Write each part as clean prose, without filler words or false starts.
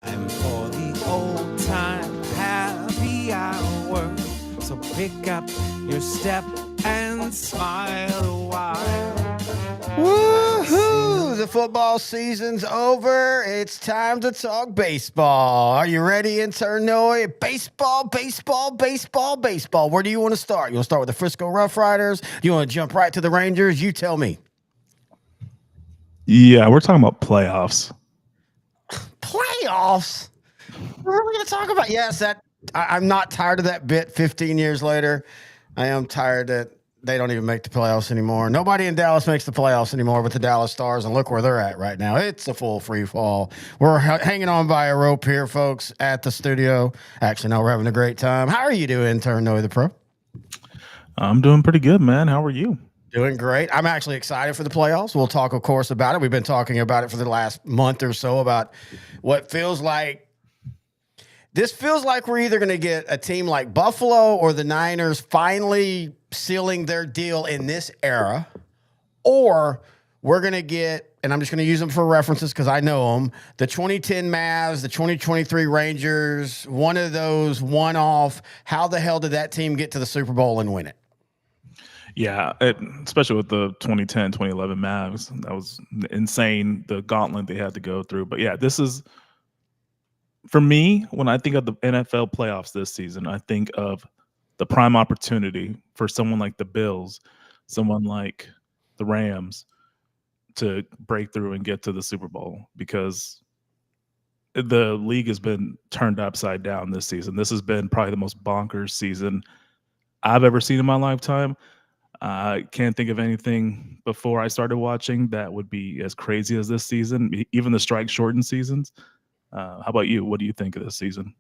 I'm for the old time happy hour. So pick up your step and smile a while. Woohoo! The football season's over. It's time to talk baseball. Are you ready, intern Noe? Baseball, baseball, baseball, baseball. Where do you want to start? You want to start with the Frisco Rough Riders? Do you want to jump right to the Rangers? You tell me. Yeah, we're talking about playoffs. Playoffs? What are we going to talk about? Yes, I'm not tired of that bit 15 years later. I am tired that they don't even make the playoffs anymore. Nobody in Dallas makes the playoffs anymore but the Dallas Stars, and look where they're at right now. It's a full free fall. We're hanging on by a rope here, folks, at the studio. Actually, no, we're having a great time. How are you doing, intern Noe the Pro? I'm doing pretty good, man. How are you? Doing great. I'm actually excited for the playoffs. We'll talk, of course, about it. We've been talking about it for the last month or so about what feels like. This feels like we're either going to get a team like Buffalo or the Niners finally sealing their deal in this era, or we're going to get, and I'm just going to use them for references because I know them, the 2010 Mavs, the 2023 Rangers, one of those one-off. How the hell did that team get to the Super Bowl and win it? Yeah, especially with the 2010, 2011 Mavs. That was insane, the gauntlet they had to go through. But yeah, this is, for me, when I think of the NFL playoffs this season, I think of the prime opportunity for someone like the Bills, someone like the Rams to break through and get to the Super Bowl, because the league has been turned upside down this season. This has been probably the most bonkers season I've ever seen in my lifetime. I can't think of anything before I started watching that would be as crazy as this season, even the strike shortened seasons. How about you? What do you think of this season?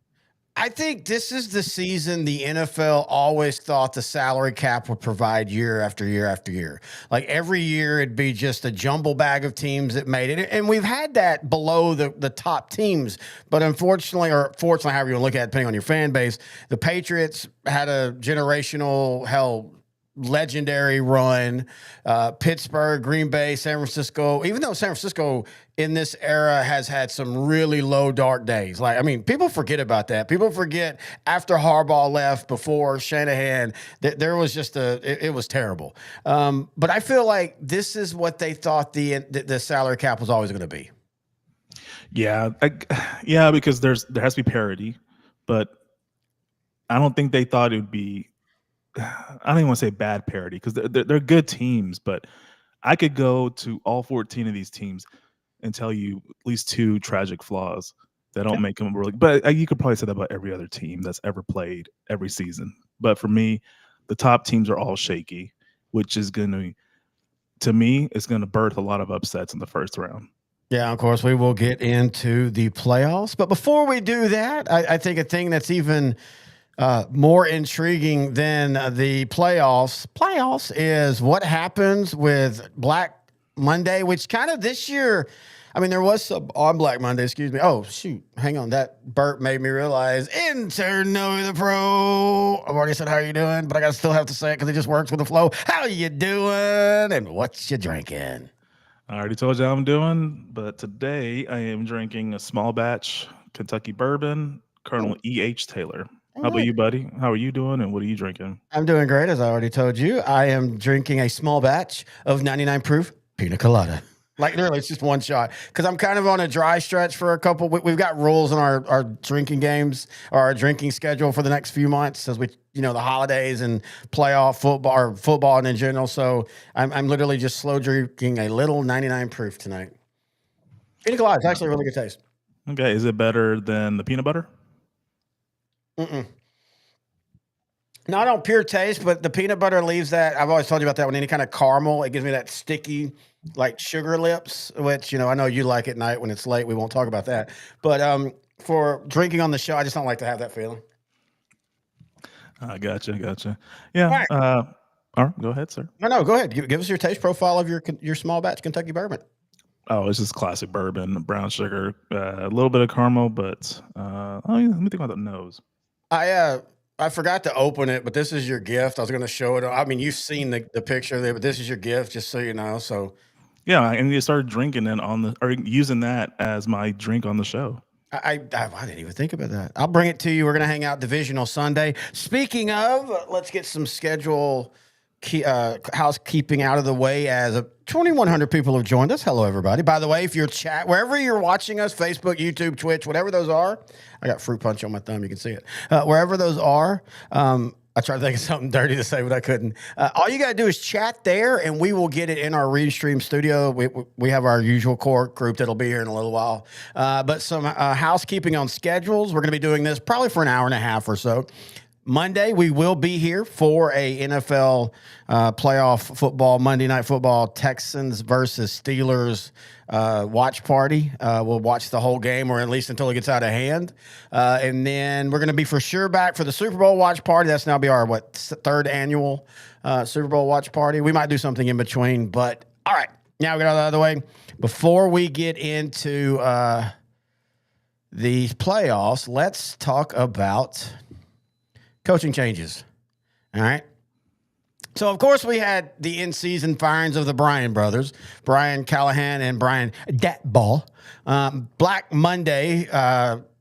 I think this is the season the NFL always thought the salary cap would provide year after year after year. Like every year, it'd be just a jumble bag of teams that made it. And we've had that below the top teams. But unfortunately, or fortunately, however you want to look at it, depending on your fan base, the Patriots had a generational, legendary run. Pittsburgh, Green Bay, San Francisco, even though San Francisco in this era has had some really low dark days. Like, I mean, people forget about that. People forget after Harbaugh left, before Shanahan, that there was just it was terrible. But I feel like this is what they thought the salary cap was always going to be. Yeah, yeah, because there has to be parity, but I don't think they thought it would be. I don't even want to say bad parity, because they're good teams, but I could go to all 14 of these teams and tell you at least two tragic flaws that don't make them really. But you could probably say that about every other team that's ever played every season. But for me, the top teams are all shaky, which is going to me, it's going to birth a lot of upsets in the first round. Yeah, of course, we will get into the playoffs. But before we do that, I think a thing that's even more intriguing than the playoffs is what happens with Black Monday, which kind of this year, I mean, there was some on Black Monday, excuse me. Oh, shoot. Hang on. That burp made me realize intern Noe the Pro. I've already said, how are you doing? But I still have to say it because it just works with the flow. How you doing? And what you drinking? I already told you how I'm doing, but today I am drinking a small batch Kentucky bourbon, Colonel E.H. Taylor. How about you, buddy? How are you doing, and what are you drinking? I'm doing great, as I already told you. I am drinking a small batch of 99 proof pina colada. Like literally, it's just one shot because I'm kind of on a dry stretch for a couple. We've got rules in our drinking games or our drinking schedule for the next few months as we, the holidays and playoff football or football and in general. So I'm literally just slow drinking a little 99 proof tonight. Pina colada is actually a really good taste. Okay, is it better than the peanut butter? Not on pure taste, but the peanut butter leaves that. I've always told you about that. When any kind of caramel, it gives me that sticky, like sugar lips, which, I know you like at night when it's late. We won't talk about that. But for drinking on the show, I just don't like to have that feeling. Gotcha. Yeah. All right, go ahead, sir. No, go ahead. Give us your taste profile of your small batch Kentucky bourbon. Oh, it's just classic bourbon, brown sugar, a little bit of caramel, but let me think about the nose. I forgot to open it, but this is your gift. I was going to show it. I mean, you've seen the picture there, but this is your gift, just so you know. So, yeah, and you started drinking it or using that as my drink on the show. I didn't even think about that. I'll bring it to you. We're going to hang out divisional Sunday. Speaking of, let's get some schedule housekeeping out of the way as 2,100 people have joined us. Hello, everybody. By the way, if you're wherever you're watching us, Facebook, YouTube, Twitch, whatever those are, I got fruit punch on my thumb. You can see it. Wherever those are, I tried to think of something dirty to say, but I couldn't. All you got to do is chat there, and we will get it in our Restream studio. We have our usual core group that'll be here in a little while. But some housekeeping on schedules. We're going to be doing this probably for an hour and a half or so. Monday, we will be here for a NFL playoff football, Monday Night Football, Texans versus Steelers watch party. We'll watch the whole game, or at least until it gets out of hand. And then we're going to be for sure back for the Super Bowl watch party. That's now be our, third annual Super Bowl watch party. We might do something in between, but all right. Now we got out of the way. Before we get into the playoffs, let's talk about coaching changes. All right. So, of course, we had the in-season firings of the Bryan brothers, Brian Callahan and Brian Datball. Black Monday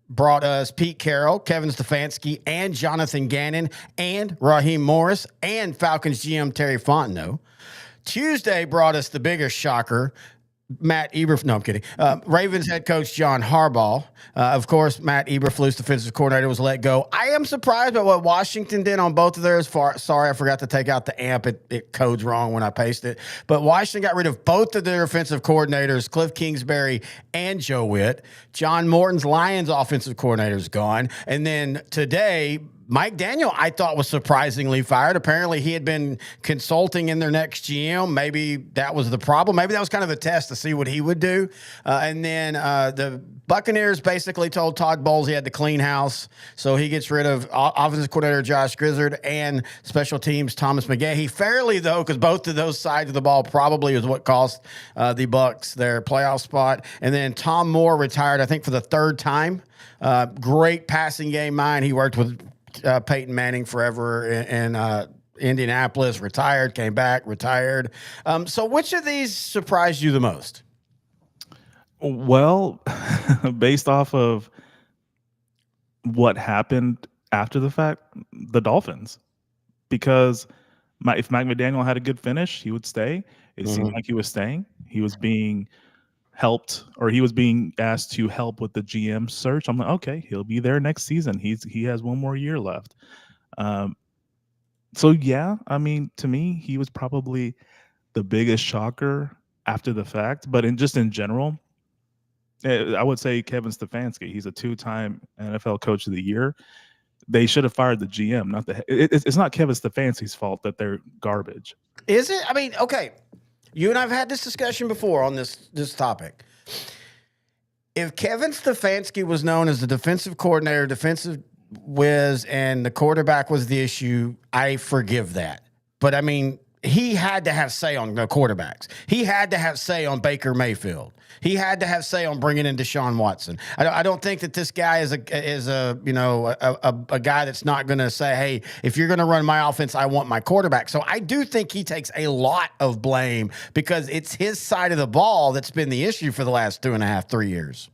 brought us Pete Carroll, Kevin Stefanski, and Jonathan Gannon, and Raheem Morris, and Falcons GM Terry Fontenot. Tuesday brought us the biggest shocker, Matt Eberflus. No, I'm kidding. Ravens head coach John Harbaugh. Of course, Matt Eberflus, defensive coordinator, was let go. I am surprised by what Washington did on both of theirs. Sorry, I forgot to take out the amp. It codes wrong when I paste it. But Washington got rid of both of their offensive coordinators, Cliff Kingsbury and Joe Witt. John Morton's Lions offensive coordinator is gone. And then today, Mike Daniel, I thought, was surprisingly fired. Apparently, he had been consulting in their next GM. Maybe that was the problem. Maybe that was kind of a test to see what he would do. And then the Buccaneers basically told Todd Bowles he had to clean house. So he gets rid of offensive coordinator Josh Grizzard and special teams Thomas McGahee. Fairly, though, because both of those sides of the ball probably was what cost the Bucs their playoff spot. And then Tom Moore retired, I think, for the third time. Great passing game mind. He worked with Peyton Manning forever in Indianapolis, retired, came back, retired. So which of these surprised you the most? Well, based off of what happened after the fact, the Dolphins. Because if Mike McDaniel had a good finish, he would stay. It seemed like he was staying. He was being helped, or he was being asked to help with the GM search. I'm like, okay, he'll be there next season. He has one more year left. So yeah, I mean, to me, he was probably the biggest shocker after the fact. But in general, I would say Kevin Stefanski. He's a 2-time NFL Coach of the Year. They should have fired the GM. It's not Kevin Stefanski's fault that they're garbage. Is it? I mean, okay. You and I have had this discussion before on this topic. If Kevin Stefanski was known as the defensive coordinator, defensive whiz, and the quarterback was the issue, I forgive that. But, I mean, he had to have say on the quarterbacks. He had to have say on Baker Mayfield. He had to have say on bringing in Deshaun Watson. I don't think that this guy is a guy that's not going to say, hey, if you're going to run my offense, I want my quarterback. So I do think he takes a lot of blame because it's his side of the ball that's been the issue for the last 2.5, 3 years.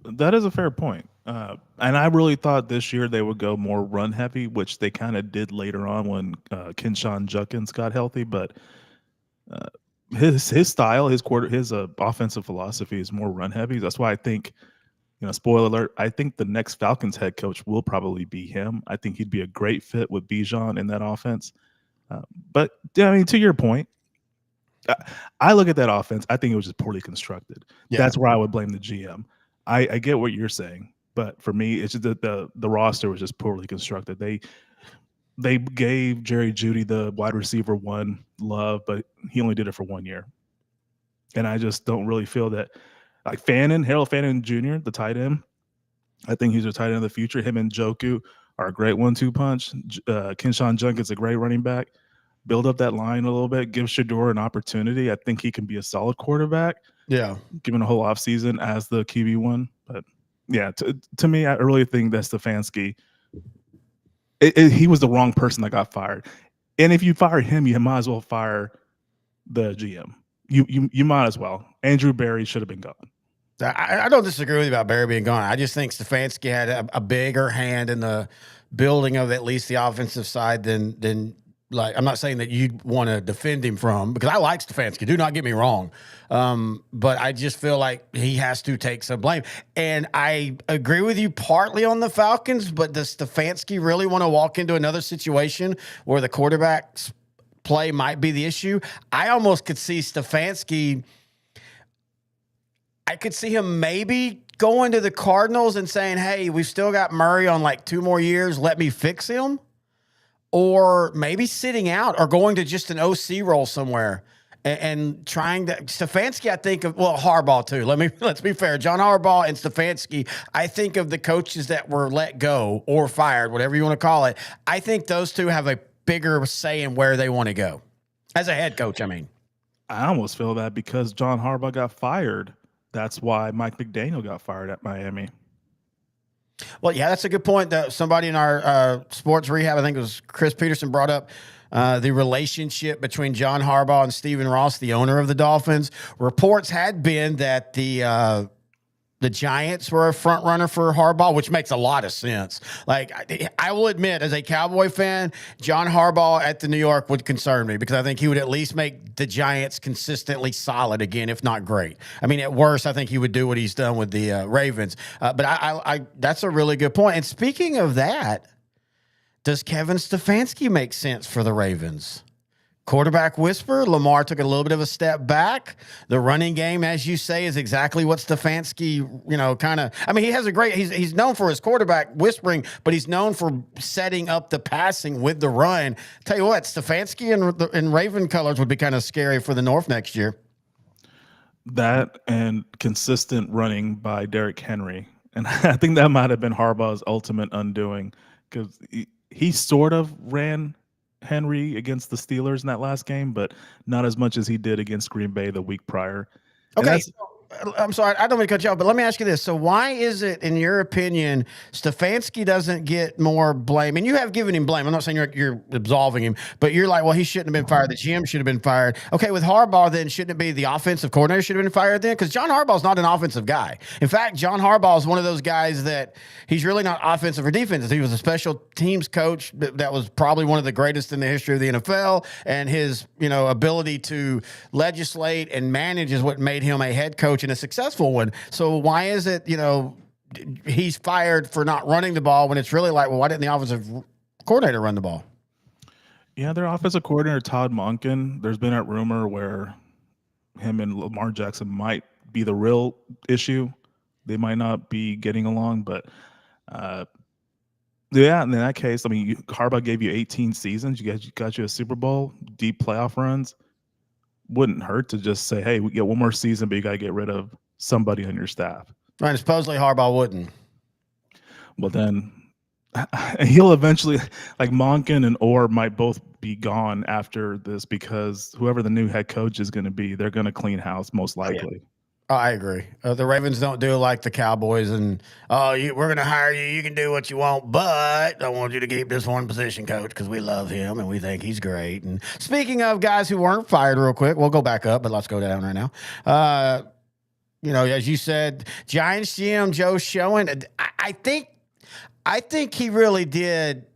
That is a fair point. And I really thought this year they would go more run heavy, which they kind of did later on when Kinshawn Judkins got healthy. But his style, his offensive philosophy is more run heavy. That's why I think, spoiler alert, I think the next Falcons head coach will probably be him. I think he'd be a great fit with Bijan in that offense. But yeah, I mean, to your point, I look at that offense. I think it was just poorly constructed. Yeah. That's where I would blame the GM. I get what you're saying, but for me, it's just that the roster was just poorly constructed. They gave Jerry Jeudy the wide receiver one love, but he only did it for 1 year. And I just don't really feel that, like Harold Fannin Jr., the tight end, I think he's a tight end of the future. Him and Njoku are a great 1-2 punch. Kinshawn Judkins is a great running back. Build up that line a little bit, give Shedeur an opportunity. I think he can be a solid quarterback. Yeah. Given a whole offseason as the QB1. But yeah, to me, I really think that Stefanski, he was the wrong person that got fired. And if you fire him, you might as well fire the GM. You might as well. Andrew Berry should have been gone. I don't disagree with you about Barry being gone. I just think Stefanski had a bigger hand in the building of at least the offensive side than like, I'm not saying that you'd want to defend him from, because I like Stefanski. Do not get me wrong. But I just feel like he has to take some blame. And I agree with you partly on the Falcons, but does Stefanski really want to walk into another situation where the quarterback's play might be the issue? I almost could see Stefanski. I could see him maybe going to the Cardinals and saying, hey, we've still got Murray on like 2 more years. Let me fix him. Or maybe sitting out or going to just an OC role somewhere and trying to. Stefanski, I think of, well, Harbaugh too. Let's be fair. John Harbaugh and Stefanski, I think of the coaches that were let go or fired, whatever you want to call it. I think those two have a bigger say in where they want to go. As a head coach, I mean. I almost feel that because John Harbaugh got fired, that's why Mike McDaniel got fired at Miami. Well, yeah, that's a good point. Somebody in our sports rehab, I think it was Chris Peterson, brought up the relationship between John Harbaugh and Stephen Ross, the owner of the Dolphins. Reports had been that the Giants were a front runner for Harbaugh, which makes a lot of sense. Like, I will admit, as a Cowboy fan, John Harbaugh at the New York would concern me, because I think he would at least make the Giants consistently solid again, if not great. I mean, at worst, I think he would do what he's done with the Ravens. But I that's a really good point. And speaking of that, does Kevin Stefanski make sense for the Ravens? Quarterback whisper, Lamar took a little bit of a step back. The running game, as you say, is exactly what Stefanski, kind of. I mean, he has he's known for his quarterback whispering, but he's known for setting up the passing with the run. Tell you what, Stefanski in Raven colors would be kind of scary for the North next year. That and consistent running by Derrick Henry. And I think that might have been Harbaugh's ultimate undoing, because he sort of ran Henry against the Steelers in that last game, but not as much as he did against Green Bay the week prior. Okay. I'm sorry, I don't want to cut you off, but let me ask you this. So why is it, in your opinion, Stefanski doesn't get more blame? And you have given him blame. I'm not saying you're absolving him, but you're like, well, he shouldn't have been fired. The GM should have been fired. Okay, with Harbaugh, then shouldn't it be the offensive coordinator should have been fired then? Because John Harbaugh's not an offensive guy. In fact, John Harbaugh is one of those guys that he's really not offensive or defensive. He was a special teams coach that was probably one of the greatest in the history of the NFL, and his ability to legislate and manage is what made him a head coach and a successful one. So why is it, he's fired for not running the ball when it's really like, well, why didn't the offensive coordinator run the ball? Yeah, their offensive coordinator, Todd Monken, there's been a rumor where him and Lamar Jackson might be the real issue. They might not be getting along, but yeah, in that case, I mean, Harbaugh gave you 18 seasons. You got you a Super Bowl, deep playoff runs. Wouldn't hurt to just say, hey, we get one more season, but you got to get rid of somebody on your staff. Right, and supposedly Harbaugh wouldn't. Well, then he'll eventually, like Monken and Orr might both be gone after this, because whoever the new head coach is going to be, they're going to clean house most likely. Yeah. Oh, I agree. The Ravens don't do like the Cowboys and, we're going to hire you. You can do what you want, but I want you to keep this one position coach because we love him and we think he's great. And speaking of guys who weren't fired, real quick, we'll go back up, but let's go down right now. As you said, Giants GM Joe Schoen, I think he really did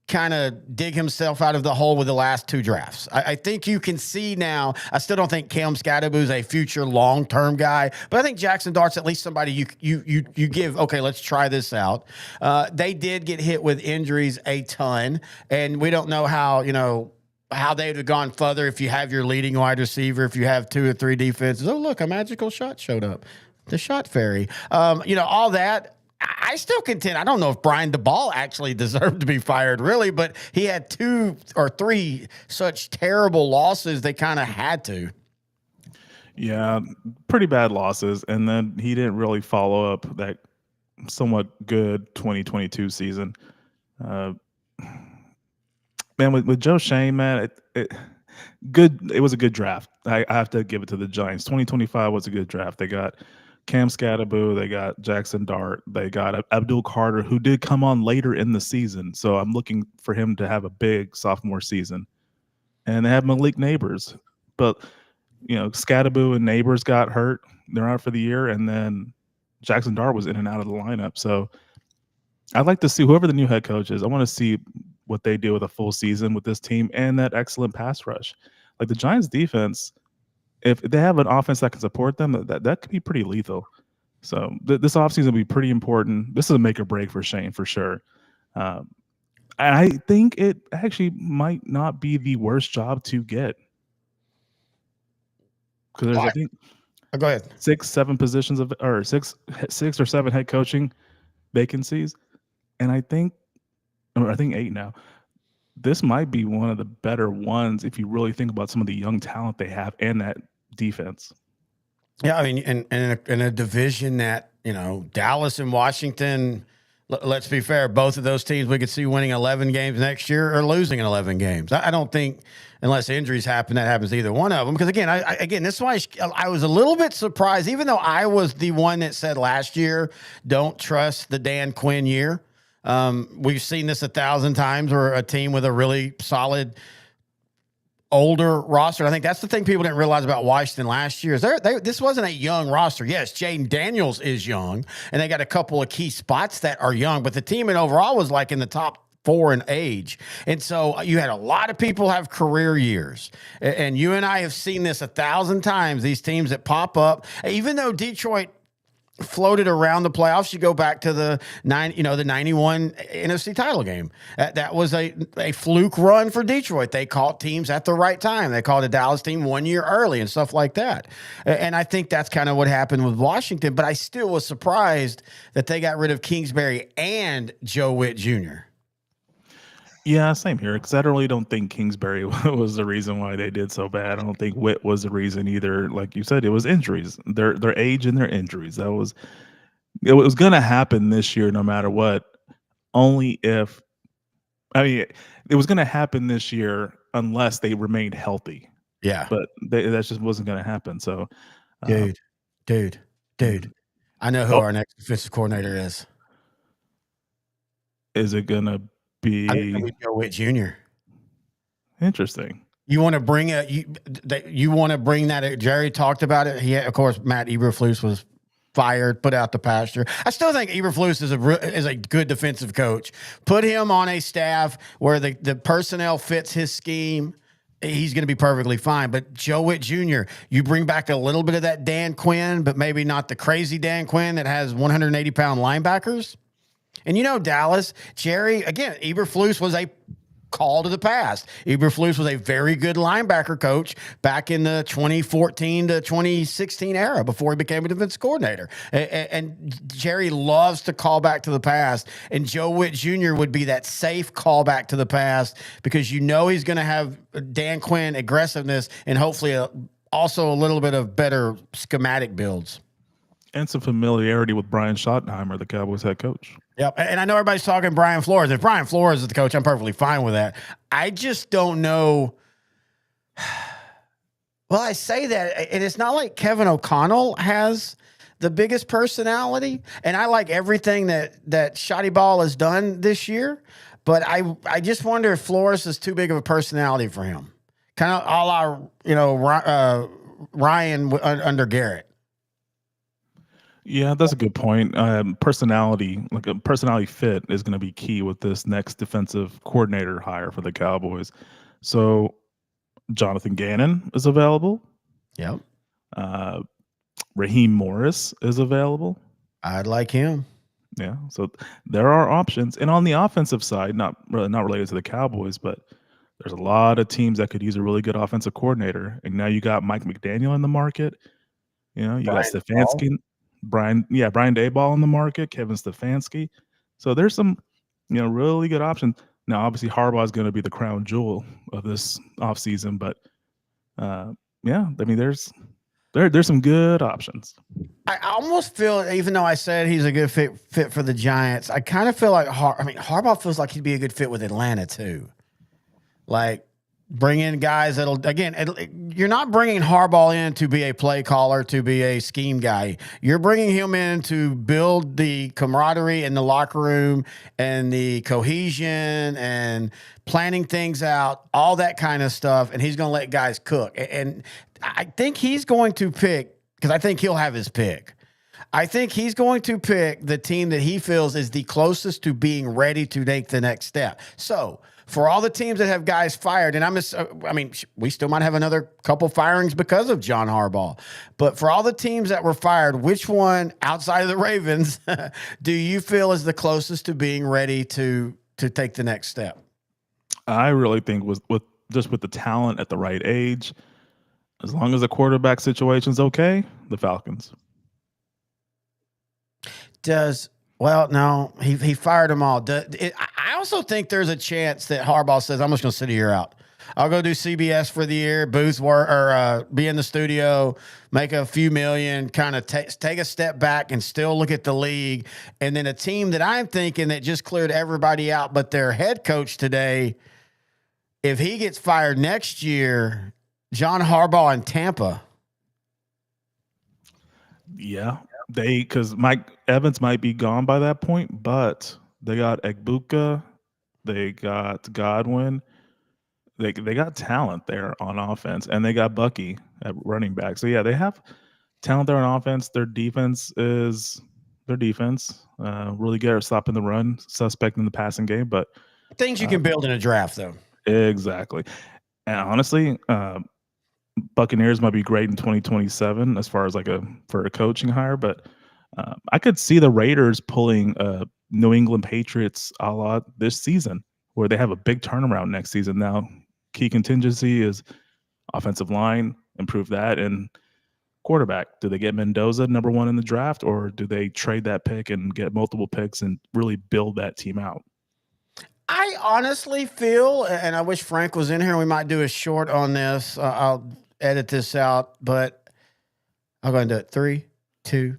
kind of dig himself out of the hole with the last 2 drafts. I think you can see now. I still don't think Cam Scadaboo is a future long-term guy, but I think Jackson Dart's at least somebody you give, okay, let's try this out. They did get hit with injuries a ton, and we don't know how they would have gone further if you have your leading wide receiver, if you have 2 or 3 defenses. Oh, look, a magical shot showed up. The shot fairy. All that. I still contend. I don't know if Brian DeBall actually deserved to be fired, really, but he had 2 or 3 such terrible losses. They kind of had to. Yeah, pretty bad losses. And then he didn't really follow up that somewhat good 2022 season. Man, with Joe Schoen, man, it was a good draft. I have to give it to the Giants. 2025 was a good draft. They got Cam Scadaboo, they got Jackson Dart, they got Abdul Carter, who did come on later in the season. So I'm looking for him to have a big sophomore season. And they have Malik Neighbors. But, Scadaboo and Neighbors got hurt. they're out for the year, and then Jackson Dart was in and out of the lineup. So I'd like to see whoever the new head coach is. I want to see what they do with a full season with this team and that excellent pass rush. Like the Giants defense, if they have an offense that can support them, that could be pretty lethal. So this offseason will be pretty important. This is a make or break for Shane for sure. And I think it actually might not be the worst job to get. Because there's, I think, go ahead. 6-7 positions or six or seven head coaching vacancies. And I think 8 now. This might be one of the better ones if you really think about some of the young talent they have and that defense. Yeah, I mean, in a division that, Dallas and Washington, let's be fair, both of those teams we could see winning 11 games next year or losing in 11 games. I don't think, unless injuries happen, that happens to either one of them. Because again, this is why I was a little bit surprised, even though I was the one that said last year, don't trust the Dan Quinn year. We've seen this 1,000 times where a team with a really solid older roster. I think that's the thing people didn't realize about Washington last year is this wasn't a young roster. Yes, Jaden Daniels is young, and they got a couple of key spots that are young, but the team in overall was like in the top 4 in age. And so you had a lot of people have career years. And you and I have seen this 1,000 times, these teams that pop up, even though Detroit floated around the playoffs. You go back to the 91 NFC title game. That was a fluke run for Detroit. They caught teams at the right time. They called a Dallas team 1 year early and stuff like that. And I think that's kind of what happened with Washington, but I still was surprised that they got rid of Kingsbury and Joe Witt Jr. Yeah, same here. Because I really don't think Kingsbury was the reason why they did so bad. I don't think Witt was the reason either. Like you said, it was injuries, their age and their injuries. It was going to happen this year, no matter what. Only if, it was going to happen this year unless they remained healthy. Yeah, but that just wasn't going to happen. So, dude, I know who our next defensive coordinator is. Is it going to be Joe Witt Jr.? Interesting. You want to bring that. Jerry talked about it. Of course, Matt Eberflus was fired, put out the pasture. I still think Eberflus is a good defensive coach. Put him on a staff where the personnel fits his scheme. He's going to be perfectly fine. But Joe Witt Jr., you bring back a little bit of that Dan Quinn, but maybe not the crazy Dan Quinn that has 180-pound linebackers. And Dallas, Jerry, again, Eberflus was a call to the past. Eberflus was a very good linebacker coach back in the 2014 to 2016 era before he became a defensive coordinator. And Jerry loves to call back to the past. And Joe Witt Jr. would be that safe callback to the past because he's going to have Dan Quinn aggressiveness and hopefully also a little bit of better schematic builds. And some familiarity with Brian Schottenheimer, the Cowboys head coach. Yep. And I know everybody's talking Brian Flores. If Brian Flores is the coach, I'm perfectly fine with that. I just don't know. Well, I say that, and it's not like Kevin O'Connell has the biggest personality. And I like everything that Shoddy Ball has done this year. But I just wonder if Flores is too big of a personality for him. Kind of a la, Ryan under Garrett. Yeah, that's a good point. Personality, like a personality fit, is going to be key with this next defensive coordinator hire for the Cowboys. So, Jonathan Gannon is available. Yep. Raheem Morris is available. I'd like him. Yeah. So there are options, and on the offensive side, not related to the Cowboys, but there's a lot of teams that could use a really good offensive coordinator. And now you got Mike McDaniel in the market. You got Stefanski. Brian Daboll in the market, Kevin Stefanski. So there's some, really good options. Now, obviously, Harbaugh is going to be the crown jewel of this offseason, but there's some good options. I almost feel, even though I said he's a good fit for the Giants, I kind of feel like Harbaugh feels like he'd be a good fit with Atlanta too. Like, bring in guys you're not bringing Harbaugh in to be a play caller, to be a scheme guy. You're bringing him in to build the camaraderie in the locker room and the cohesion and planning things out, all that kind of stuff. And he's going to let guys cook. And I think he's going to pick because I think he'll have his pick. I think he's going to pick the team that he feels is the closest to being ready to take the next step. So for all the teams that have guys fired, and we still might have another couple firings because of John Harbaugh, but for all the teams that were fired, which one outside of the Ravens do you feel is the closest to being ready to take the next step? I really think with the talent at the right age, as long as the quarterback situation's okay, the Falcons. No, he fired them all. I also think there's a chance that Harbaugh says, I'm just going to sit a year out. I'll go do CBS for the year, booth work, or be in the studio, make a few million, kind of take a step back and still look at the league. And then a team that I'm thinking that just cleared everybody out, but their head coach today, if he gets fired next year, John Harbaugh in Tampa. Yeah. Because Mike Evans might be gone by that point, but they got Egbuka, they got Godwin, they got talent there on offense, and they got Bucky at running back. So yeah, they have talent there on offense. Their defense really good at stopping the run, suspect in the passing game, but things you can build in a draft, though. Exactly, and honestly, Buccaneers might be great in 2027 as far as for a coaching hire, but I could see the Raiders pulling New England Patriots a la this season, where they have a big turnaround next season. Now, key contingency is offensive line, improve that, and quarterback. Do they get Mendoza number 1 in the draft, or do they trade that pick and get multiple picks and really build that team out? I honestly feel, and I wish Frank was in here, we might do a short on this. I'll edit this out, but I'll go into it. 3, 2.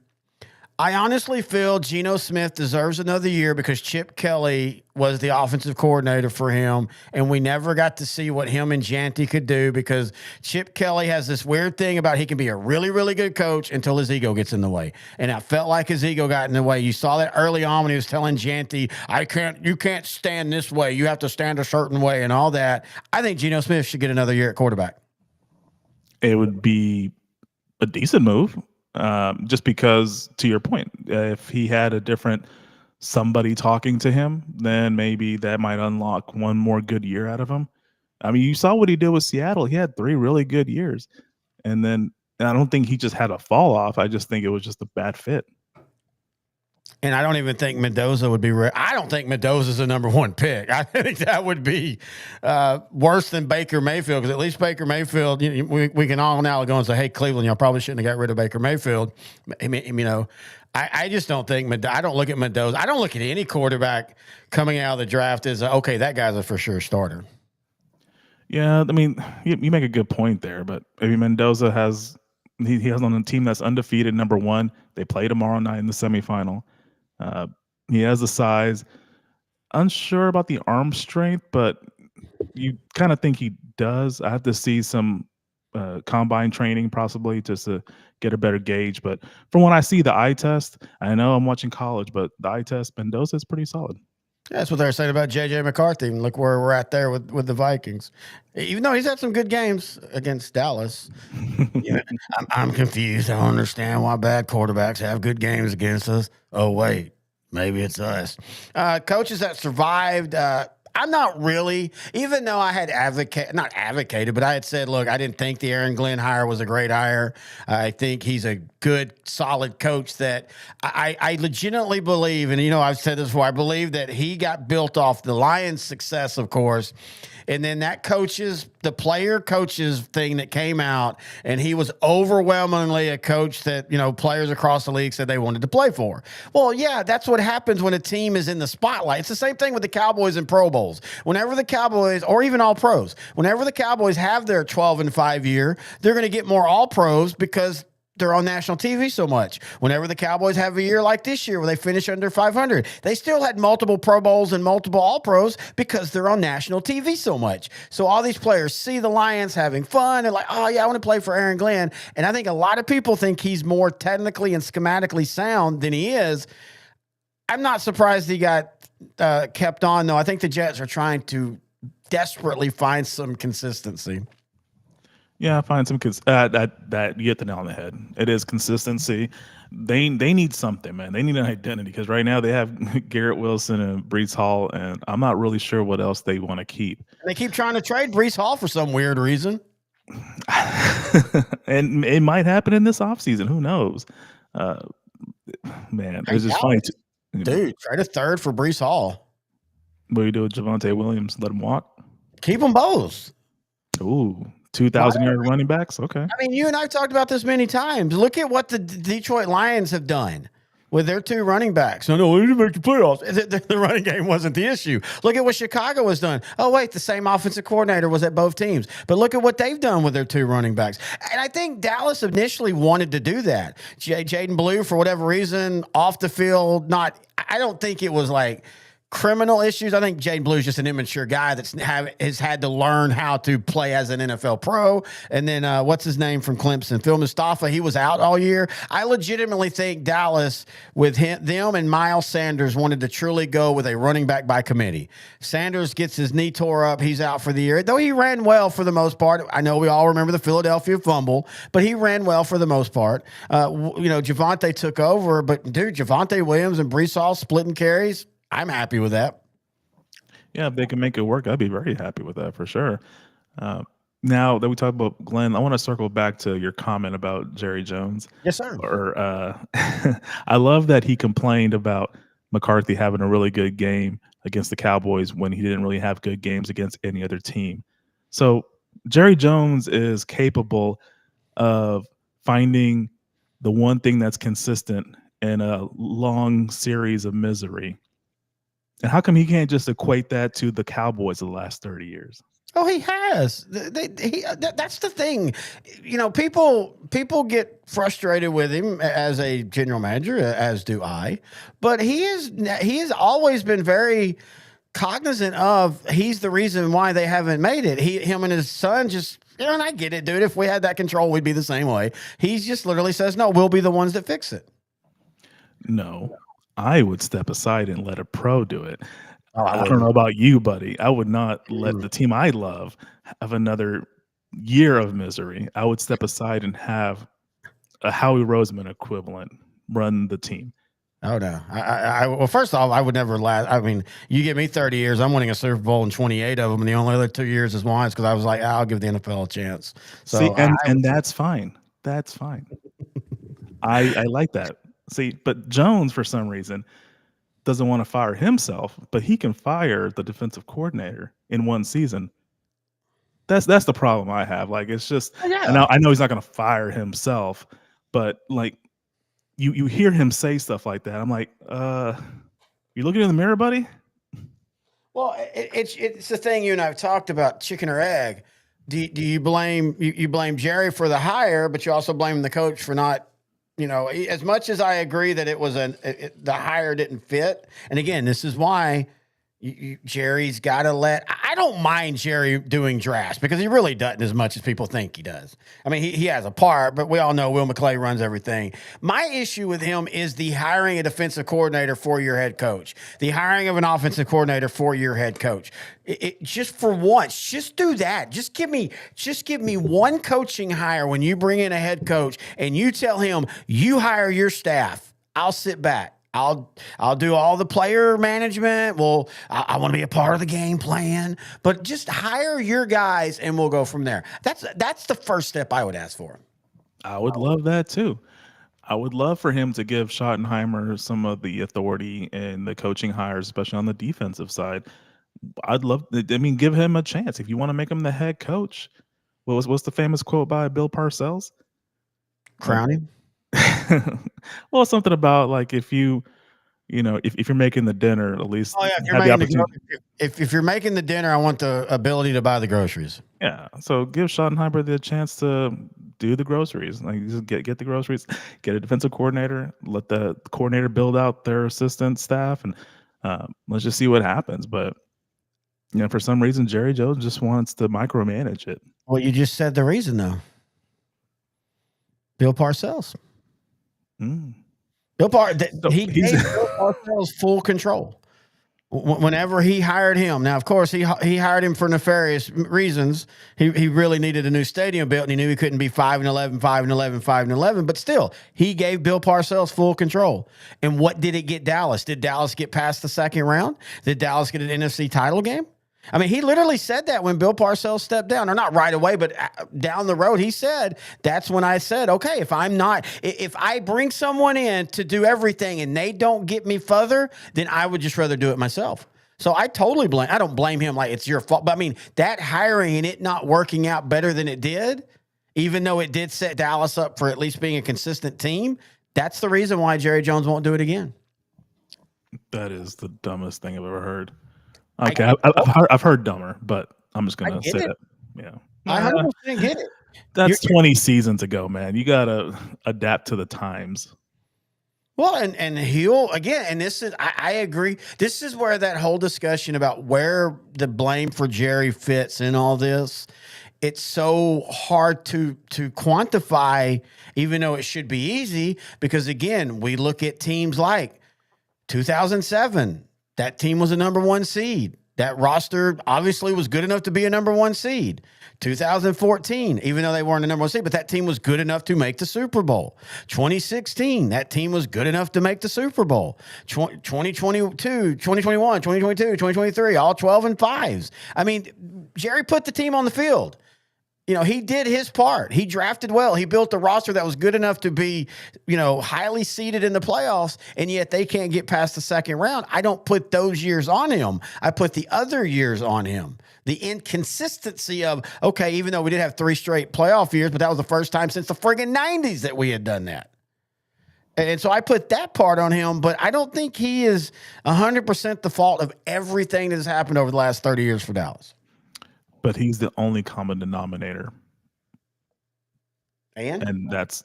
I honestly feel Geno Smith deserves another year because Chip Kelly was the offensive coordinator for him, and we never got to see what him and Janty could do because Chip Kelly has this weird thing about he can be a really, really good coach until his ego gets in the way. And I felt like his ego got in the way. You saw that early on when he was telling Janty, you can't stand this way. You have to stand a certain way and all that. I think Geno Smith should get another year at quarterback. It would be a decent move. Just because, to your point, if he had a different somebody talking to him, then maybe that might unlock one more good year out of him. I mean, you saw what he did with Seattle. He had 3 really good years. And I don't think he just had a fall off. I just think it was just a bad fit. And I don't even think Mendoza would be I don't think Mendoza's the number 1 pick. I think that would be worse than Baker Mayfield, because at least Baker Mayfield, we can all now go and say, hey, Cleveland, y'all probably shouldn't have got rid of Baker Mayfield. I mean, I just don't think I don't look at Mendoza. I don't look at any quarterback coming out of the draft as, okay, that guy's a for sure starter. Yeah, I mean, you make a good point there, but maybe Mendoza has on a team that's undefeated, number 1. They play tomorrow night in the semifinal. He has the size. Unsure about the arm strength, but you kind of think he does. I have to see some combine training possibly just to get a better gauge. But from what I see, the eye test, I know I'm watching college, but the eye test, Mendoza is pretty solid. Yeah, that's what they're saying about J.J. McCarthy. And look where we're at there with the Vikings. Even though he's had some good games against Dallas. I'm confused. I don't understand why bad quarterbacks have good games against us. Oh, wait. Maybe it's us. Coaches that survived, I'm not really, even though I had not advocated, but I had said, look, I didn't think the Aaron Glenn hire was a great hire. I think he's a good, solid coach that I legitimately believe, and I've said this before, I believe that he got built off the Lions' success, of course, and then that the player coaches thing that came out, and he was overwhelmingly a coach that, players across the league said they wanted to play for. Well, yeah, that's what happens when a team is in the spotlight. It's the same thing with the Cowboys and Pro Bowls. Whenever the Cowboys, or even All Pros, whenever the Cowboys have their 12-5 year, they're going to get more All Pros because they're on national TV so much. Whenever the Cowboys have a year like this year where they finish under 500, they still had multiple Pro Bowls and multiple All-Pros because they're on national TV so much. So all these players see the Lions having fun. They're like, oh, yeah, I want to play for Aaron Glenn. And I think a lot of people think he's more technically and schematically sound than he is. I'm not surprised he got kept on, though. I think the Jets are trying to desperately find some consistency. Yeah, I find some that you hit the nail on the head. It is consistency. They need something, man. They need an identity because right now they have Garrett Wilson and Brees Hall, and I'm not really sure what else they want to keep. And they keep trying to trade Brees Hall for some weird reason. And it might happen in this offseason. Who knows? Man, it's just funny. Dude, trade a third for Brees Hall. What do you do with Javonte Williams? Let him walk? Keep them both. Ooh, 2,000-yard running backs? Okay. I mean, you and I have talked about this many times. Look at what the Detroit Lions have done with their 2 running backs. No, we didn't make the playoffs. The running game wasn't the issue. Look at what Chicago has done. Oh, wait, the same offensive coordinator was at both teams. But look at what they've done with their 2 running backs. And I think Dallas initially wanted to do that. Jaden Blue, for whatever reason, off the field, I don't think it was like criminal issues. I think Jaden Blue is just an immature guy has had to learn how to play as an NFL pro. And then what's his name from Clemson? Phil Mustafa, he was out all year. I legitimately think Dallas, with them and Miles Sanders, wanted to truly go with a running back by committee. Sanders gets his knee tore up. He's out for the year. Though he ran well for the most part. I know we all remember the Philadelphia fumble, but he ran well for the most part. Javonte took over, but dude, Javonte Williams and Brees Hall splitting carries. I'm happy with that. Yeah, if they can make it work, I'd be very happy with that for sure. Now that we talked about Glenn, I want to circle back to your comment about Jerry Jones. Yes, sir. I love that he complained about McCarthy having a really good game against the Cowboys when he didn't really have good games against any other team. So Jerry Jones is capable of finding the one thing that's consistent in a long series of misery. And how come he can't just equate that to the Cowboys of the last 30 years? Oh, he has. That's the thing. People get frustrated with him as a general manager, as do I. But he has always been very cognizant of he's the reason why they haven't made it. Him and his son just, and I get it, dude. If we had that control, we'd be the same way. He just literally says, no, we'll be the ones that fix it. No. I would step aside and let a pro do it. I don't know about you, buddy. I would not let the team I love have another year of misery. I would step aside and have a Howie Roseman equivalent run the team. Oh, no. Well, first off, I would never last. I mean, you give me 30 years, I'm winning a Super Bowl in 28 of them, and the only other 2 years is mine because I was like, I'll give the NFL a chance. So, see, and that's fine. That's fine. I like that. See, but Jones, for some reason, doesn't want to fire himself, but he can fire the defensive coordinator in one season. That's the problem I have. Like, it's just, I know he's not going to fire himself, but like, you hear him say stuff like that. I'm like, you looking in the mirror, buddy? Well, it's the thing you and I have talked about, chicken or egg. Do you blame you blame Jerry for the hire, but you also blame the coach for not. As much as I agree that it was the hire didn't fit. And again, this is why Jerry's got to I don't mind Jerry doing drafts because he really doesn't as much as people think he does. I mean, he has a part, but we all know Will McClay runs everything. My issue with him is the hiring a defensive coordinator for your head coach, the hiring of an offensive coordinator for your head coach. Just for once, just do that. Just give me one coaching hire when you bring in a head coach and you tell him you hire your staff. I'll sit back. I'll do all the player management. Well, I want to be a part of the game plan, but just hire your guys and we'll go from there. That's the first step I would ask for. I would love that too. I would love for him to give Schottenheimer some of the authority in the coaching hires, especially on the defensive side. Give him a chance. If you want to make him the head coach, what's the famous quote by Bill Parcells? Crown him. Well, something about like if you're making the dinner, at least if you're making the dinner, I want the ability to buy the groceries. Yeah, so give Schottenheimer the chance to do the groceries. Like just get the groceries, get a defensive coordinator, let the coordinator build out their assistant staff, and let's just see what happens. But for some reason, Jerry Jones just wants to micromanage it. Well, you just said the reason though. Bill Parcells. He gave Bill Parcells full control. Whenever he hired him, now of course he hired him for nefarious reasons. He really needed a new stadium built, and he knew he couldn't be 5-11, 5-11, 5-11. But still, he gave Bill Parcells full control. And what did it get Dallas? Did Dallas get past the second round? Did Dallas get an NFC title game? I mean, he literally said that when Bill Parcells stepped down, or not right away, but down the road, he said, that's when I said, okay, if I bring someone in to do everything and they don't get me further, then I would just rather do it myself. So I don't blame him like it's your fault. But I mean, that hiring and it not working out better than it did, even though it did set Dallas up for at least being a consistent team, that's the reason why Jerry Jones won't do it again. That is the dumbest thing I've ever heard. Okay, I've heard dumber, but I'm just gonna say that. Yeah, I 100% get it. That's 20 seasons ago, man. You gotta adapt to the times. Well, and he'll again, and this is I agree. This is where that whole discussion about where the blame for Jerry fits in all this. It's so hard to quantify, even though it should be easy, because again, we look at teams like 2007. That team was a number one seed. That roster obviously was good enough to be a number one seed. 2014, even though they weren't a number one seed, but that team was good enough to make the Super Bowl. 2016, that team was good enough to make the Super Bowl. 2022, 2021, 2022, 2023, all 12-5s. I mean, Jerry put the team on the field. You know, he did his part. He drafted well. He built a roster that was good enough to be, highly seeded in the playoffs, and yet they can't get past the second round. I don't put those years on him. I put the other years on him. The inconsistency of, okay, even though we did have 3 straight playoff years, but that was the first time since the friggin' 90s that we had done that. And so I put that part on him, but I don't think he is 100% the fault of everything that has happened over the last 30 years for Dallas. But he's the only common denominator. And that's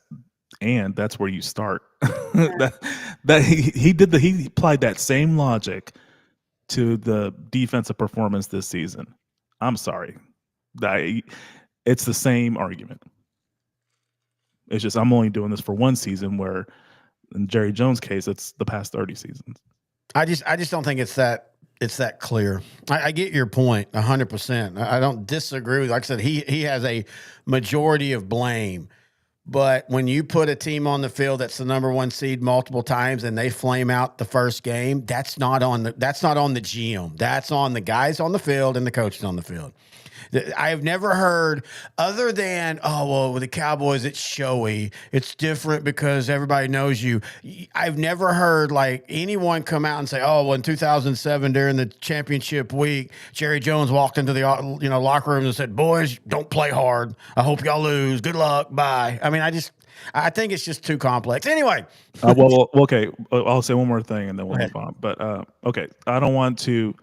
where you start. He applied that same logic to the defensive performance this season. I'm sorry. It's the same argument. It's just I'm only doing this for one season, where in Jerry Jones' case, it's the past 30 seasons. I just don't think it's that clear. I get your point 100%. I don't disagree with, like I said, he has a majority of blame. But when you put a team on the field that's the number one seed multiple times and they flame out the first game, that's not on the GM. That's on the guys on the field and the coaches on the field. I have never heard, other than, with the Cowboys, it's showy. It's different because everybody knows you. I've never heard like anyone come out and say, in 2007 during the championship week, Jerry Jones walked into the locker room and said, "Boys, don't play hard. I hope y'all lose. Good luck. Bye." I mean, I think it's just too complex. Anyway. Okay. I'll say one more thing and then we'll move on. But okay, I don't want to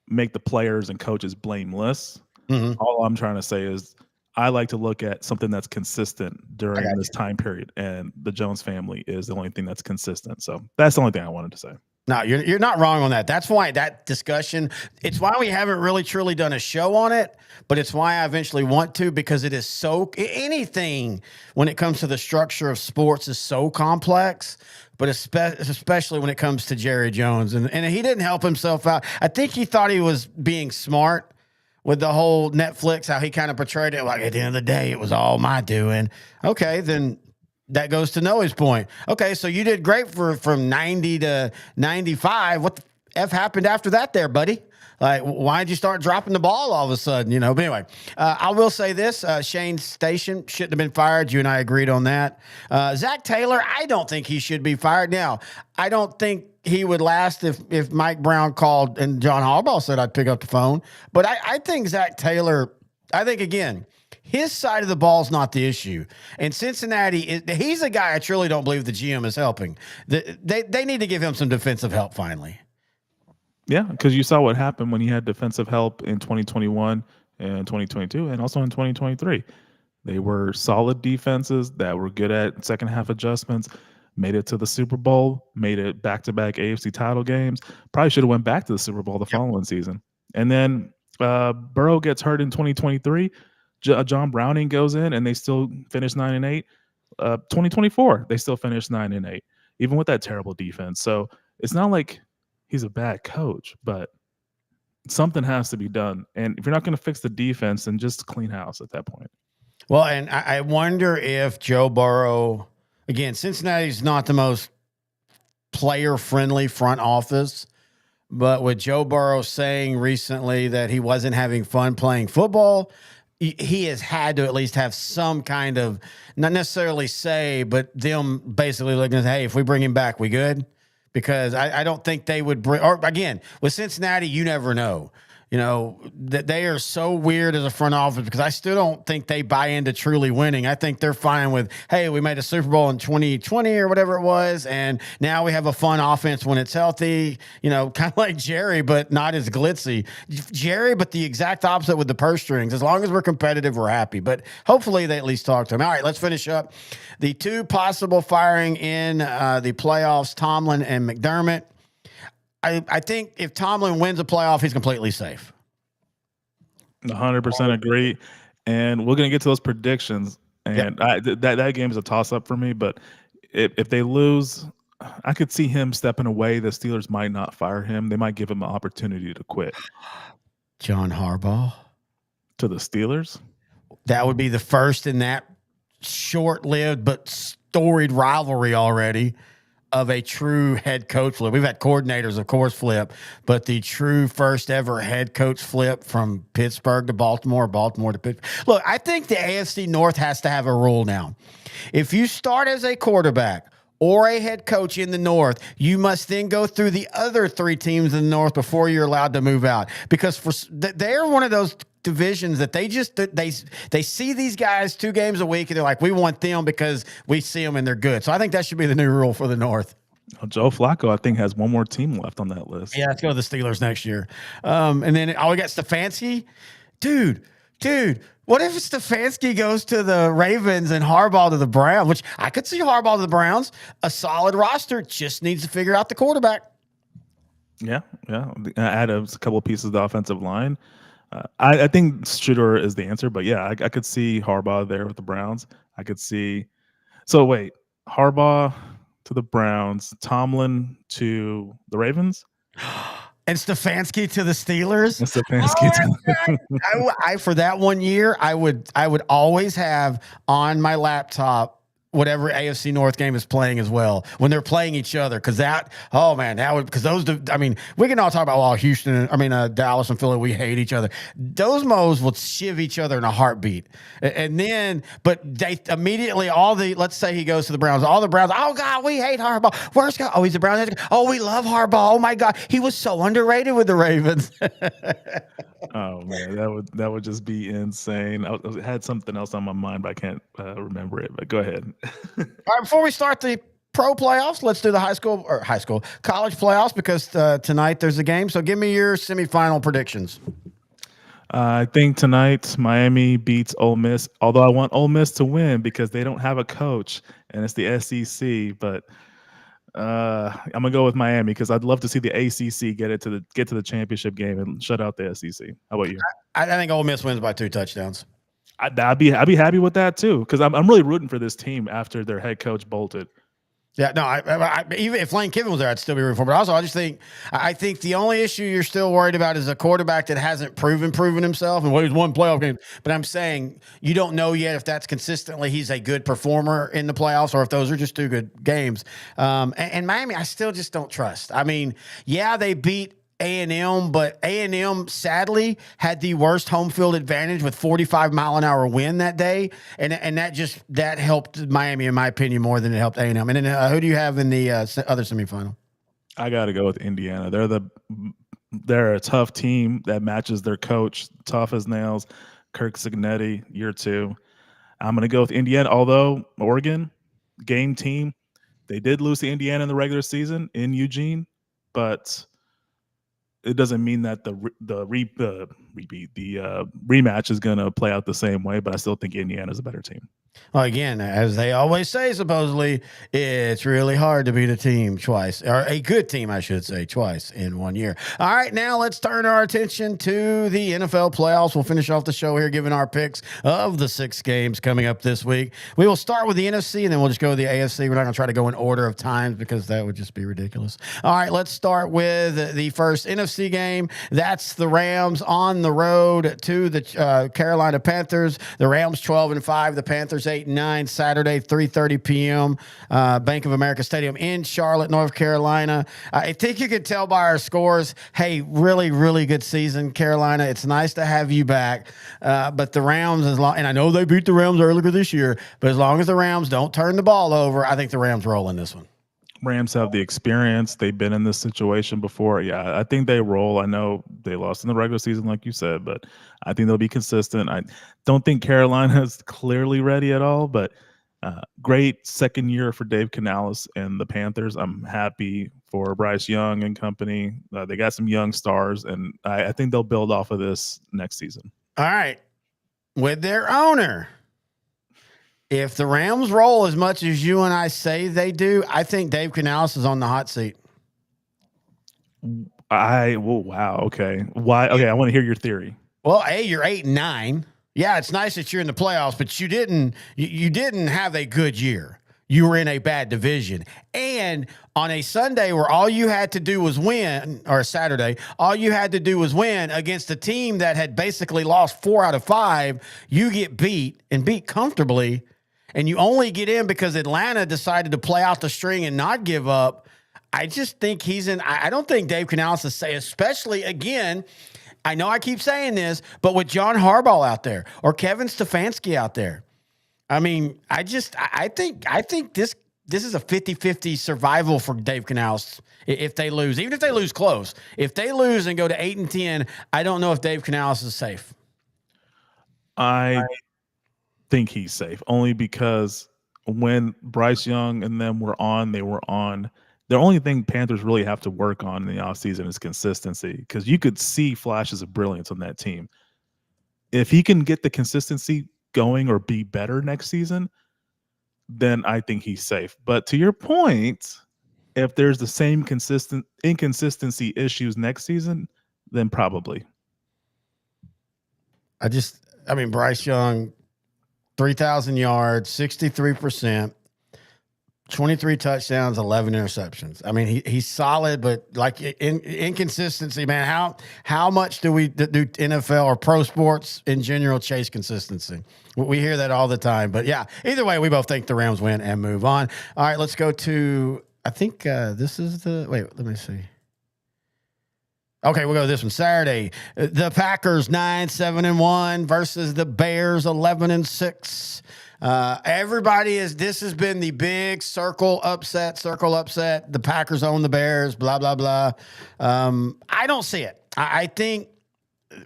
make the players and coaches blameless. Mm-hmm. All I'm trying to say is I like to look at something that's consistent during this time period, and the Jones family is the only thing that's consistent. So that's the only thing I wanted to say. No, you're not wrong on that. That's why that discussion, it's why we haven't really truly done a show on it, but it's why I eventually want to, because it is so, anything when it comes to the structure of sports is so complex, but especially when it comes to Jerry Jones. And he didn't help himself out. I think he thought he was being smart with the whole Netflix, how he kind of portrayed it like at the end of the day, it was all my doing. Okay, then that goes to Noah's point. Okay, so you did great from 90 to 95. What the F happened after that there, buddy? Like, why did you start dropping the ball all of a sudden? But anyway, I will say this. Shane Station shouldn't have been fired. You and I agreed on that. Zach Taylor, I don't think he should be fired. Now, I don't think he would last if Mike Brown called and John Harbaugh said I'd pick up the phone. But I think Zach Taylor, again, his side of the ball is not the issue. And Cincinnati, he's a guy I truly don't believe the GM is helping. They need to give him some defensive help finally. Yeah, because you saw what happened when he had defensive help in 2021 and 2022 and also in 2023. They were solid defenses that were good at second half adjustments, made it to the Super Bowl, made it back-to-back AFC title games. Probably should have went back to the Super Bowl the following season. And then Burrow gets hurt in 2023. John Browning goes in, and they still finish 9-8. 2024, they still finished 9-8, even with that terrible defense. So it's not like he's a bad coach, but something has to be done. And if you're not going to fix the defense, then just clean house at that point. Well, and I wonder if Joe Burrow, again, Cincinnati's not the most player-friendly front office, but with Joe Burrow saying recently that he wasn't having fun playing football, he has had to at least have some kind of, not necessarily say, but them basically looking at, hey, if we bring him back, we good? Because I don't think they would bring, or again, with Cincinnati, you never know. You know, that they are so weird as a front office because I still don't think they buy into truly winning. I think they're fine with, hey, we made a Super Bowl in 2020 or whatever it was, and now we have a fun offense when it's healthy, you know, kind of like Jerry, but not as glitzy. Jerry, but the exact opposite with the purse strings. As long as we're competitive, we're happy. But hopefully they at least talk to him. All right, let's finish up. The two possible firing in the playoffs, Tomlin and McDermott. I think if Tomlin wins a playoff, he's completely safe. 100% agree. And we're going to get to those predictions. And that game is a toss-up for me. But if they lose, I could see him stepping away. The Steelers might not fire him. They might give him an opportunity to quit. John Harbaugh? To the Steelers? That would be the first in that short-lived but storied rivalry already of a true head coach flip. We've had coordinators, of course, flip, but the true first ever head coach flip from Pittsburgh to Baltimore, Baltimore to Pittsburgh. Look, I think the AFC North has to have a rule now. If you start as a quarterback or a head coach in the North, you must then go through the other three teams in the North before you're allowed to move out. Because they're one of those divisions that they see these guys 2 games a week and they're like, we want them because we see them and they're good. So I think that should be the new rule for the North. Well, Joe Flacco, I think, has one more team left on that list. Yeah, let's go to the Steelers next year. And then we got Stefanski. Dude, what if Stefanski goes to the Ravens and Harbaugh to the Browns, which I could see Harbaugh to the Browns, a solid roster, just needs to figure out the quarterback. Yeah. Add a couple of pieces of the offensive line. I think Shooter is the answer, but yeah, I could see Harbaugh there with the Browns. I could see. So wait, Harbaugh to the Browns, Tomlin to the Ravens, and Stefanski to the Steelers. And Stefanski I for that 1 year, I would always have on my laptop whatever AFC North game is playing as well when they're playing each other. Cause we can all talk about, Dallas and Philly, we hate each other. Those mo's will shiv each other in a heartbeat. And then, but they immediately, let's say he goes to the Browns, all the Browns, oh God, we hate Harbaugh. Where's God? Oh, he's a Browns. Oh, we love Harbaugh. Oh my God. He was so underrated with the Ravens. Oh man, that would just be insane. I had something else on my mind, but I can't remember it. But go ahead. All right, before we start the pro playoffs, let's do the college playoffs because tonight there's a game. So give me your semifinal predictions. I think tonight Miami beats Ole Miss, although I want Ole Miss to win because they don't have a coach and it's the SEC. But I'm gonna go with Miami because I'd love to see the ACC get to the championship game and shut out the SEC. How about you? I think Ole Miss wins by 2 touchdowns. I'd be happy with that too because I'm really rooting for this team after their head coach bolted. Yeah, no, even if Lane Kiffin was there, I'd still be rooting for him. But also, I think the only issue you're still worried about is a quarterback that hasn't proven himself. And he's won playoff games. But I'm saying you don't know yet if that's consistently he's a good performer in the playoffs or if those are just 2 good games. And Miami, I still just don't trust. I mean, yeah, they beat A&M, but A&M sadly had the worst home field advantage with 45-mile-an-hour wind that day, and that helped Miami, in my opinion, more than it helped A&M. And then who do you have in the other semifinal? I got to go with Indiana. They're a tough team that matches their coach, tough as nails. Kirk Cignetti, year 2. I'm going to go with Indiana, although Oregon, game team, they did lose to Indiana in the regular season in Eugene, but it doesn't mean that the rematch is going to play out the same way, but I still think Indiana is a better team. Well, again, as they always say, supposedly, it's really hard to beat a team twice, or a good team, I should say, twice in 1 year. All right, now let's turn our attention to the NFL playoffs. We'll finish off the show here, giving our picks of the 6 games coming up this week. We will start with the NFC, and then we'll just go to the AFC. We're not going to try to go in order of times because that would just be ridiculous. All right, let's start with the first NFC game. That's the Rams on the road to the Carolina Panthers. The Rams 12-5, the Panthers 8-9. Saturday, 3:30 p.m. Bank of America Stadium in Charlotte, North Carolina. I think you can tell by our scores, hey, really, really good season, Carolina. It's nice to have you back. But the Rams, and I know they beat the Rams earlier this year, but as long as the Rams don't turn the ball over, I think the Rams roll in this one. Rams have the experience. They've been in this situation before. Yeah, I think they roll. I know they lost in the regular season, like you said, but I think they'll be consistent. I don't think Carolina's clearly ready at all, but great second year for Dave Canales and the Panthers. I'm happy for Bryce Young and company. They got some young stars, and I think they'll build off of this next season. All right. With their owner, if the Rams roll as much as you and I say they do, I think Dave Canales is on the hot seat. Wow. Okay. Why? Okay. I want to hear your theory. Well, you're 8-9. Yeah, it's nice that you're in the playoffs, but you didn't have a good year. You were in a bad division. And on a Sunday where all you had to do was win, or a Saturday, all you had to do was win against a team that had basically lost 4 out of 5, you get beat and beat comfortably. And you only get in because Atlanta decided to play out the string and not give up. I just think I don't think Dave Canales is saying, especially again, I know I keep saying this, but with John Harbaugh out there or Kevin Stefanski out there, I mean, I think this is a 50-50 survival for Dave Canales if they lose, even if they lose close. If they lose and go to 8-10, I don't know if Dave Canales is safe. I think he's safe only because when Bryce Young and them were on, they were on. The only thing Panthers really have to work on in the offseason is consistency, because you could see flashes of brilliance on that team. If he can get the consistency going or be better next season, then I think he's safe. But to your point, if there's the same inconsistency issues next season, then probably. I mean, Bryce Young, 3,000 yards, 63%, 23 touchdowns, 11 interceptions. I mean, he's solid, but like inconsistency, man. How much do NFL or pro sports in general chase consistency? We hear that all the time. But yeah, either way, we both think the Rams win and move on. All right, let's go to, I think this is let me see. Okay, we'll go to this one. Saturday, the Packers 9-7-1 versus the Bears 11-6. This has been the big circle upset. The Packers own the Bears, blah, blah, blah. I don't see it. I think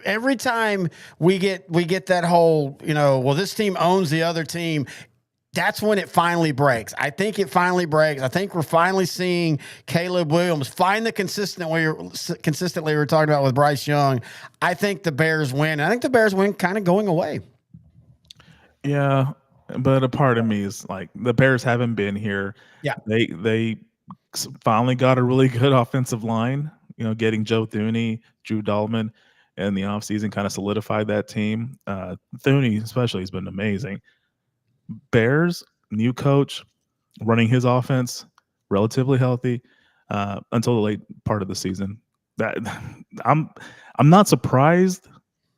every time we get that whole, well, this team owns the other team, that's when it finally breaks. I think it finally breaks. I think we're finally seeing Caleb Williams find the consistently we were talking about with Bryce Young. I think the Bears win. I think the Bears win kind of going away. Yeah, but a part of me is like, the Bears haven't been here. Yeah. They finally got a really good offensive line, getting Joe Thuney, Drew Dahlman in the offseason kind of solidified that team. Thuney especially has been amazing. Bears, new coach, running his offense, relatively healthy until the late part of the season. That I'm not surprised,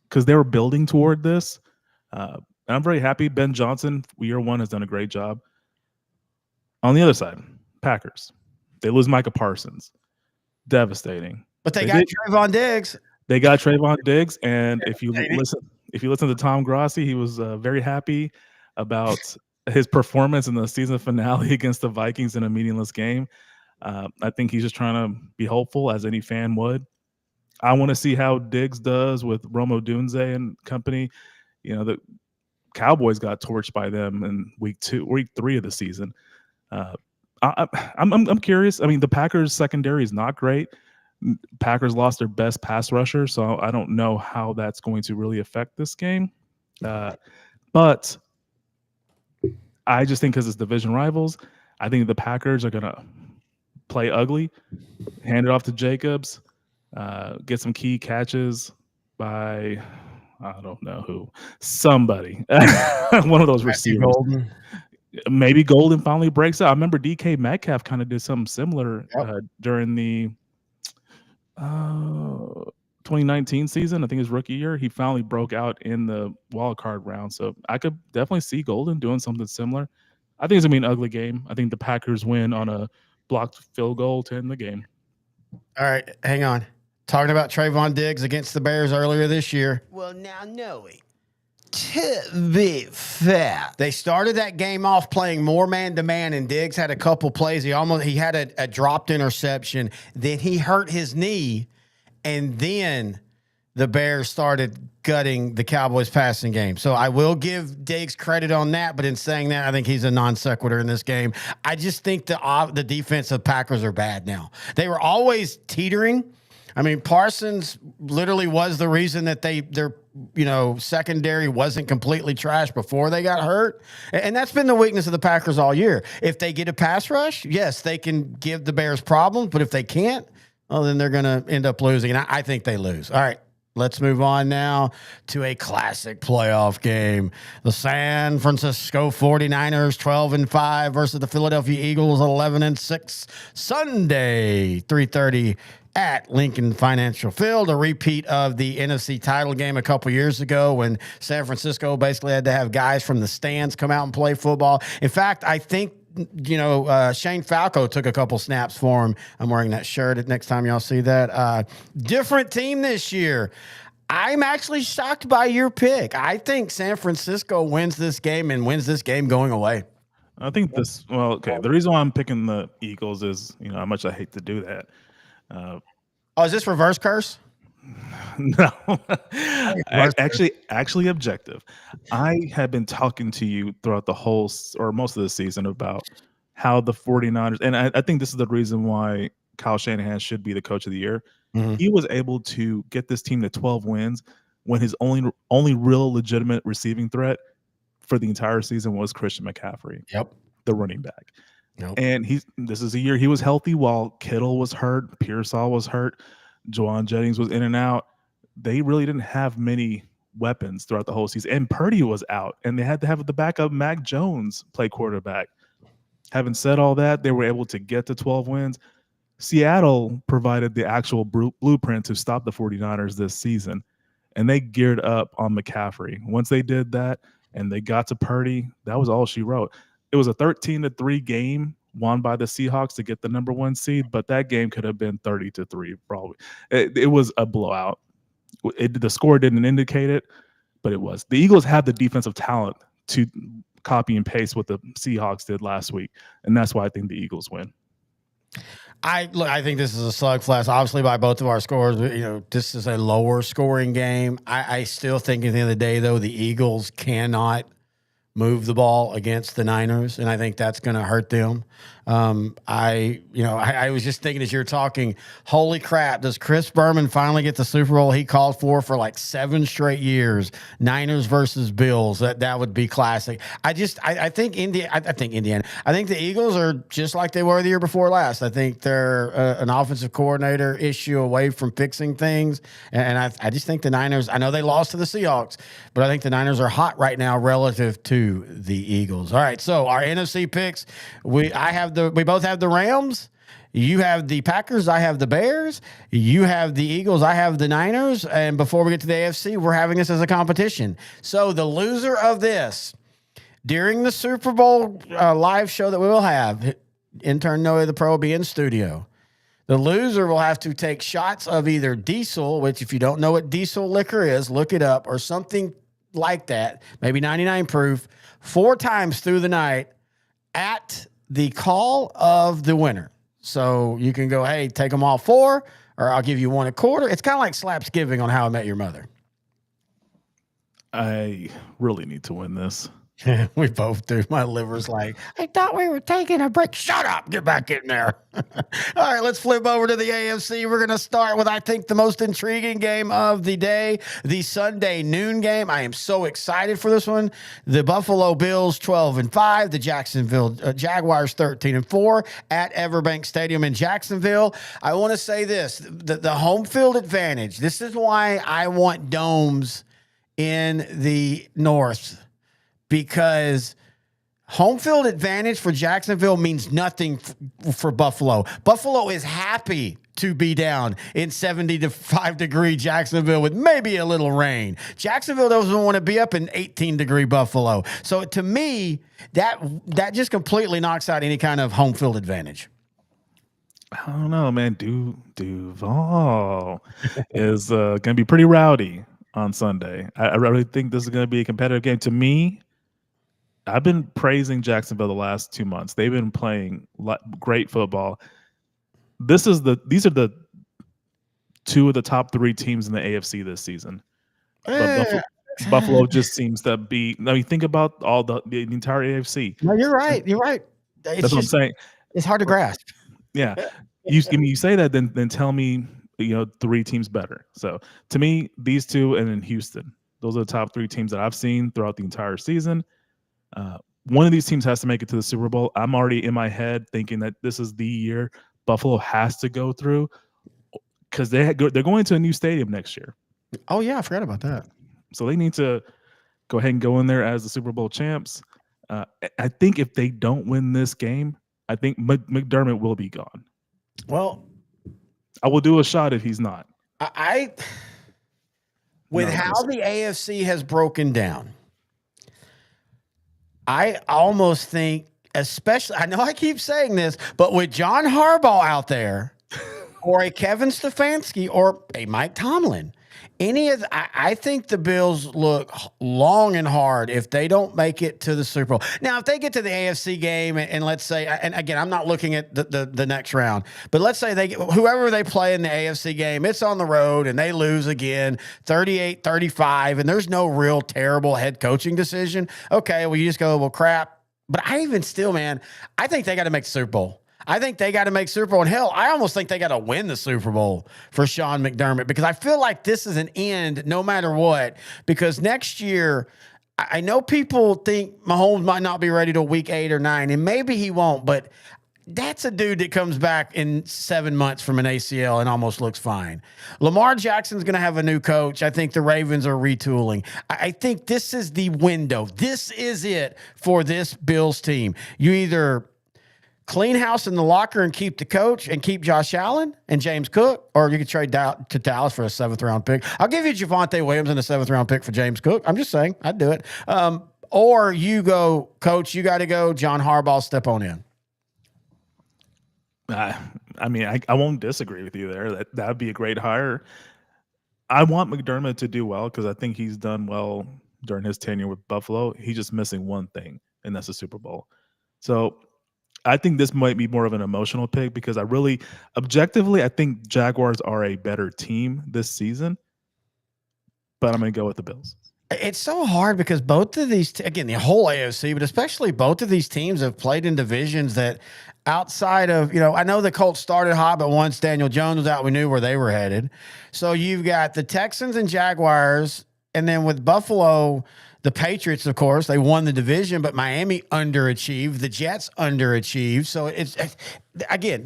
because they were building toward this. I'm very happy. Ben Johnson, year one, has done a great job. On the other side, Packers, they lose Micah Parsons, devastating. But they got Trayvon Diggs. They got Trayvon Diggs, and if you listen to Tom Grossi, he was very happy about his performance in the season finale against the Vikings in a meaningless game. I think he's just trying to be hopeful, as any fan would. I want to see how Diggs does with Rome Odunze and company. The Cowboys got torched by them in week 3 of the season. I'm curious. I mean, the Packers secondary is not great. Packers lost their best pass rusher, so I don't know how that's going to really affect this game. But I just think because it's division rivals, I think the Packers are gonna play ugly, hand it off to Jacobs, get some key catches by I don't know who, somebody, one of those Matthew receivers. Golden. Maybe Golden finally breaks out. I remember DK Metcalf kind of did something similar during the 2019 season. I think his rookie year, he finally broke out in the wild card round. So I could definitely see Golden doing something similar. I think it's gonna be an ugly game. I think the Packers win on a blocked field goal to end the game. All right, hang on. Talking about Trayvon Diggs against the Bears earlier this year. Well, now, Noe, to be fair, they started that game off playing more man-to-man, and Diggs had a couple plays. He had a dropped interception. Then he hurt his knee, and then the Bears started gutting the Cowboys passing game. So I will give Diggs credit on that, but in saying that, I think he's a non sequitur in this game. I just think the defensive Packers are bad now. They were always teetering. I mean, Parsons literally was the reason that their secondary wasn't completely trash before they got hurt. And that's been the weakness of the Packers all year. If they get a pass rush, yes, they can give the Bears problems, but if they can't, well, then they're going to end up losing. And I think they lose. All right. Let's move on now to a classic playoff game. The San Francisco 49ers 12-5 versus the Philadelphia Eagles 11-6. Sunday, 3:30 at Lincoln Financial Field, a repeat of the NFC title game a couple years ago when San Francisco basically had to have guys from the stands come out and play football. In fact, I think Shane Falco took a couple snaps for him. I'm wearing that shirt next time y'all see that. Different team this year. I'm actually shocked by your pick. I think San Francisco wins this game and wins this game going away. I think the reason why I'm picking the Eagles is, how much I hate to do that. Is this reverse curse? No, actually objective. I have been talking to you throughout the whole or most of the season about how the 49ers, and I think this is the reason why Kyle Shanahan should be the coach of the year. Mm-hmm. He was able to get this team to 12 wins when his only real legitimate receiving threat for the entire season was Christian McCaffrey. Yep. The running back. Nope. And this is a year he was healthy while Kittle was hurt, Pearsall was hurt, Juwan Jennings was in and out. They really didn't have many weapons throughout the whole season. And Purdy was out, and they had to have the backup Mac Jones play quarterback. Having said all that, they were able to get to 12 wins. Seattle provided the actual blueprint to stop the 49ers this season, and they geared up on McCaffrey. Once they did that and they got to Purdy, that was all she wrote. It was a 13-3 game won by the Seahawks to get the number 1 seed, but that game could have been 30-3 probably. It was a blowout. The score didn't indicate it, but it was. The Eagles have the defensive talent to copy and paste what the Seahawks did last week, and that's why I think the Eagles win. I think this is a slugfest, obviously, by both of our scores. This is a lower scoring game. I still think at the end of the day, though, the Eagles cannot move the ball against the Niners, and I think that's going to hurt them. I was just thinking as you're talking, holy crap, does Chris Berman finally get the Super Bowl he called for like 7 straight years? Niners versus Bills. That would be classic. I think Indiana. I think the Eagles are just like they were the year before last. I think they're an offensive coordinator issue away from fixing things, and I just think the Niners, I know they lost to the Seahawks, but I think the Niners are hot right now relative to the Eagles. All right, so our NFC picks, we both have the Rams. You have the Packers. I have the Bears. You have the Eagles. I have the Niners. And before we get to the AFC, we're having this as a competition. So the loser of this, during the Super Bowl live show that we will have, intern Noah the Pro will be in studio. The loser will have to take shots of either Diesel, which if you don't know what Diesel liquor is, look it up, or something like that, maybe 99 proof, 4 times through the night at the call of the winner. So you can go, hey, take them all 4, or I'll give you 1 1/4. It's kind of like Slapsgiving on How I Met Your Mother. I really need to win this. We both do. My liver's like, I thought we were taking a break. Shut up. Get back in there. All right, let's flip over to the AFC. We're going to start with, I think, the most intriguing game of the day, the Sunday noon game. I am so excited for this one. The Buffalo Bills 12-5, the Jacksonville Jaguars 13-4 at Everbank Stadium in Jacksonville. I want to say this, the home field advantage. This is why I want domes in the North, because home field advantage for Jacksonville means nothing for Buffalo. Buffalo is happy to be down in 75-degree Jacksonville with maybe a little rain. Jacksonville doesn't want to be up in 18-degree Buffalo. So to me, that just completely knocks out any kind of home field advantage. I don't know, man. Duval is going to be pretty rowdy on Sunday. I really think this is going to be a competitive game. To me, I've been praising Jacksonville the last 2 months. They've been playing great football. These are the two of the top 3 teams in the AFC this season. But Buffalo just seems to be. I mean, think about all the entire AFC. No, you're right. You're right. That's what I'm saying. It's hard to grasp. Yeah, you say that, then tell me 3 teams better. So to me, these two and then Houston, those are the top 3 teams that I've seen throughout the entire season. One of these teams has to make it to the Super Bowl. I'm already in my head thinking that this is the year Buffalo has to go through, because they're going to a new stadium next year. Oh yeah, I forgot about that. So they need to go ahead and go in there as the Super Bowl champs. I think if they don't win this game, I think McDermott will be gone. Well, I will do a shot if he's not. With how the AFC has broken down, I almost think, especially, I know I keep saying this, but with John Harbaugh out there, or a Kevin Stefanski, or a Mike Tomlin, I think the Bills look long and hard if they don't make it to the Super Bowl. Now, if they get to the AFC game and let's say, and again, I'm not looking at the next round, but let's say whoever they play in the AFC game, it's on the road and they lose again 38-35, and there's no real terrible head coaching decision. Okay, well, you just go, well, crap. But I think they got to make the Super Bowl. I think they got to make Super Bowl. And hell, I almost think they got to win the Super Bowl for Sean McDermott, because I feel like this is an end no matter what. Because next year, I know people think Mahomes might not be ready till week 8 or 9, and maybe he won't, but that's a dude that comes back in 7 months from an ACL and almost looks fine. Lamar Jackson's going to have a new coach. I think the Ravens are retooling. I think this is the window. This is it for this Bills team. You either clean house in the locker and keep the coach and keep Josh Allen and James Cook, or you could trade to Dallas for a 7th-round pick. I'll give you Javonte Williams and a 7th-round pick for James Cook. I'm just saying, I'd do it. Or you go, coach, you got to go. John Harbaugh, step on in. I mean, I won't disagree with you there. That would be a great hire. I want McDermott to do well because I think he's done well during his tenure with Buffalo. He's just missing one thing, and that's the Super Bowl. So I think this might be more of an emotional pick, because objectively, I think Jaguars are a better team this season, but I'm going to go with the Bills. It's so hard because both of these, again, the whole AFC, but especially both of these teams have played in divisions that outside of, I know the Colts started hot, but once Daniel Jones was out, we knew where they were headed. So you've got the Texans and Jaguars, and then with Buffalo, the Patriots, of course, they won the division, but Miami underachieved. The Jets underachieved. So it's again,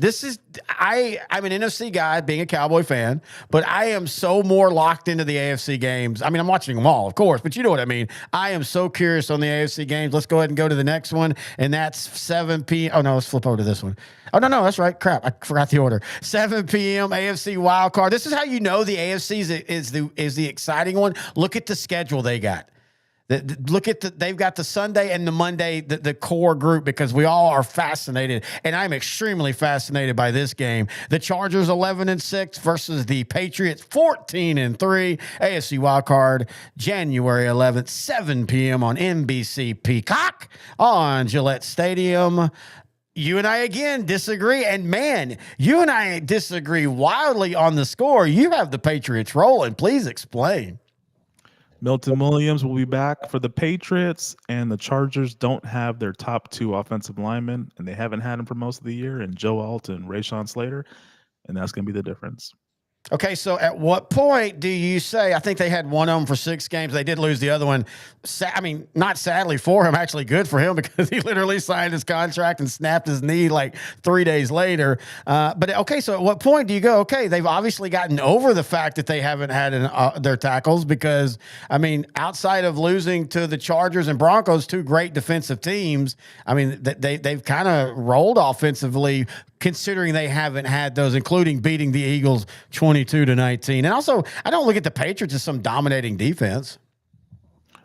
I'm an NFC guy, being a Cowboy fan, but I am so more locked into the AFC games. I mean, I'm watching them all, of course, but you know what I mean. I am so curious on the AFC games. Let's go ahead and go to the next one, and that's 7 p.m. Oh, no, let's flip over to this one. Oh, no, that's right. Crap, I forgot the order. 7 p.m. AFC wild card. This is how you know the AFC is the exciting one. Look at the schedule they got. They've got the Sunday and the Monday, the core group, because we all are fascinated, and I'm extremely fascinated by this game. The Chargers 11-6 versus the Patriots 14-3. AFC wildcard, January 11th, 7 p.m. on NBC Peacock on Gillette Stadium. You and I again disagree, and man, you and I disagree wildly on the score. You have the Patriots rolling. Please explain. Milton Williams will be back for the Patriots, and the Chargers don't have their top 2 offensive linemen, and they haven't had them for most of the year, and Joe Alt and Rashawn Slater, and that's going to be the difference. Okay, so at what point do you say, I think they had one of them for 6 games. They did lose the other one. I mean, not sadly for him, actually good for him because he literally signed his contract and snapped his knee like 3 days later. But okay, so at what point do you go, okay, they've obviously gotten over the fact that they haven't had their tackles because, I mean, outside of losing to the Chargers and Broncos, 2 great defensive teams, I mean, they've kind of rolled offensively considering they haven't had those, including beating the Eagles 22-19. And also, I don't look at the Patriots as some dominating defense.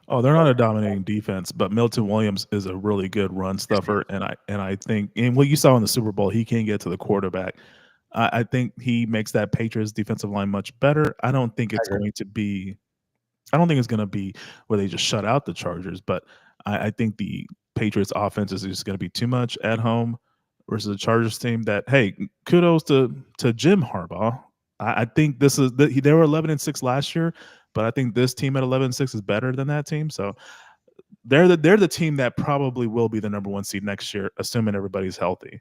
Oh, they're not a dominating defense, but Milton Williams is a really good run stuffer, and I think, and what you saw in the Super Bowl, he can't get to the quarterback. I think he makes that Patriots defensive line much better. I don't think it's going to be where they just shut out the Chargers, but I think the Patriots offense is just going to be too much at home versus a Chargers team that, hey, kudos to Jim Harbaugh. I think this is they were 11-6 last year, but I think this team at 11-6 is better than that team. So they're the team that probably will be the number 1 seed next year, assuming everybody's healthy.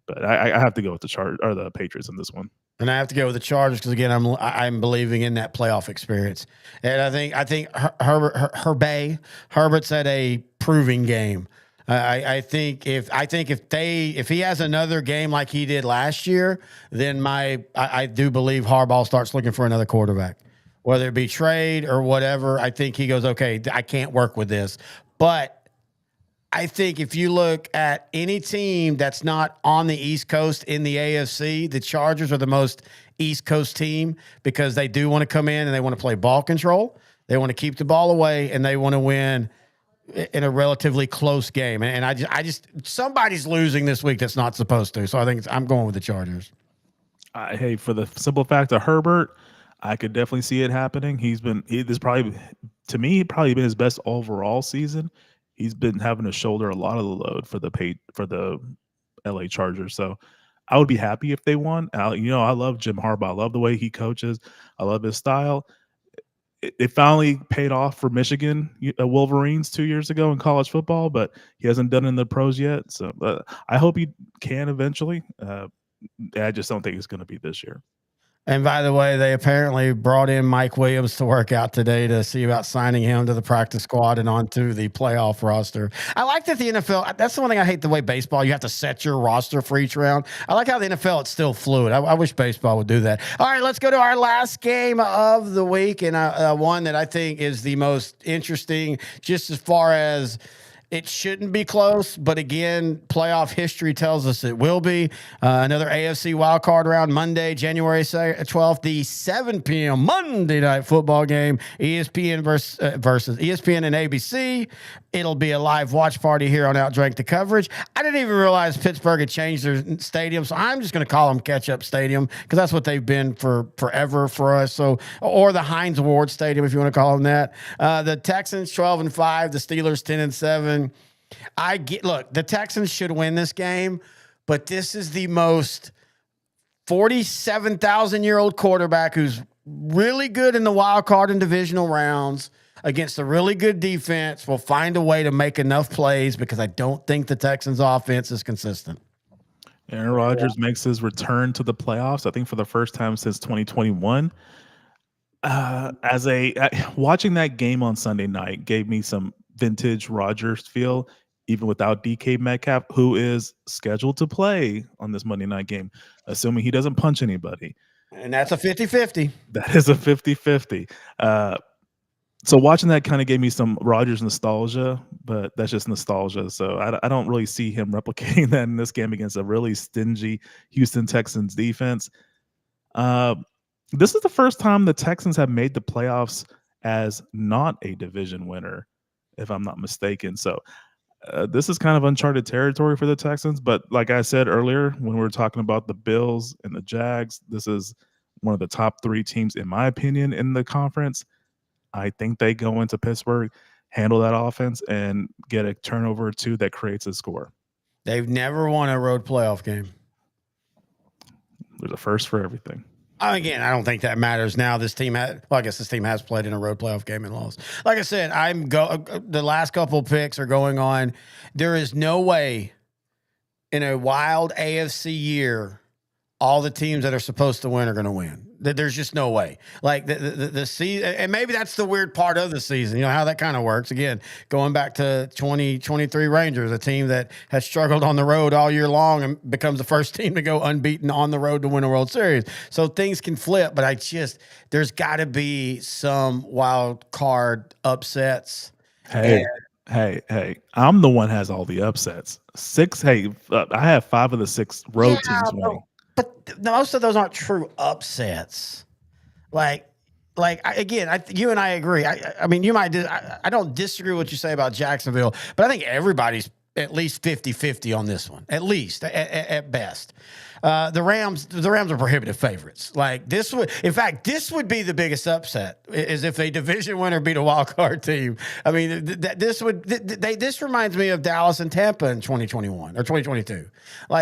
But I have to go with the Patriots in this one. And I have to go with the Chargers because again, I'm believing in that playoff experience, and I think Herbert's at a proving game. I think if he has another game like he did last year, then I do believe Harbaugh starts looking for another quarterback, whether it be trade or whatever. I think he goes, okay, I can't work with this. But I think if you look at any team that's not on the East Coast in the AFC, the Chargers are the most East Coast team because they do want to come in and they want to play ball control. They want to keep the ball away and they want to win in a relatively close game. And I just somebody's losing this week that's not supposed to. So I think I'm going with the Chargers. Hey, for the simple fact of Herbert, I could definitely see it happening. This probably, to me, probably been his best overall season. He's been having to shoulder a lot of the load for the LA Chargers. So I would be happy if they won. I love Jim Harbaugh. I love the way he coaches. I love his style. It finally paid off for Michigan Wolverines 2 years ago in college football, but he hasn't done it in the pros yet. So I hope he can eventually. I just don't think it's going to be this year. And by the way, they apparently brought in Mike Williams to work out today to see about signing him to the practice squad and onto the playoff roster. I like that the NFL, that's the one thing I hate the way baseball, you have to set your roster for each round. I like how the NFL, it's still fluid. I wish baseball would do that. All right, let's go to our last game of the week, and one that I think is the most interesting just as far as it shouldn't be close, but again, playoff history tells us it will be. Another AFC wildcard round Monday, January 12th, the 7 p.m. Monday Night Football game, ESPN versus ESPN and ABC. It'll be a live watch party here on Outdrank the Coverage. I didn't even realize Pittsburgh had changed their stadium, so I'm just going to call them Catch-Up Stadium because that's what they've been for forever for us. So, or the Heinz Award Stadium, if you want to call them that. The Texans 12-5, the Steelers 10-7. Look, the Texans should win this game, but this is the most 47,000-year-old quarterback who's really good in the wild card and divisional rounds against a really good defense will find a way to make enough plays because I don't think the Texans' offense is consistent. Aaron Rodgers makes his return to the playoffs, I think for the first time since 2021. Watching that game on Sunday night gave me some vintage Rodgers feel, even without DK Metcalf, who is scheduled to play on this Monday night game, assuming he doesn't punch anybody. And that's a 50-50. That is a 50-50. So watching that kind of gave me some Rodgers nostalgia, but that's just nostalgia. So I don't really see him replicating that in this game against a really stingy Houston Texans defense. This is the first time the Texans have made the playoffs as not a division winner, if I'm not mistaken. So this is kind of uncharted territory for the Texans. But like I said earlier, when we were talking about the Bills and the Jags, this is one of the top 3 teams, in my opinion, in the conference. I think they go into Pittsburgh, handle that offense, and get a turnover or 2 that creates a score. They've never won a road playoff game. There's a first for everything. Again, I don't think that matters now. This team I guess this team has played in a road playoff game and lost. Like I said, the last couple of picks are going on. There is no way in a wild AFC year all the teams that are supposed to win are going to win. There's just no way. Like the season, and maybe that's the weird part of the season. You know how that kind of works. Again, going back to 2023 Rangers, a team that has struggled on the road all year long and becomes the first team to go unbeaten on the road to win a World Series. So things can flip, but there's got to be some wild card upsets. Hey, I'm the one has all the upsets. I have 5 of the 6 road teams winning. But most of those aren't true upsets. You and I agree. I mean, you might. I don't disagree with what you say about Jacksonville, but I think everybody's at least 50-50 on this one, at least at best. The Rams are prohibitive favorites. This would be the biggest upset is if a division winner beat a wild card team. I mean, this reminds me of Dallas and Tampa in 2021 or 2022.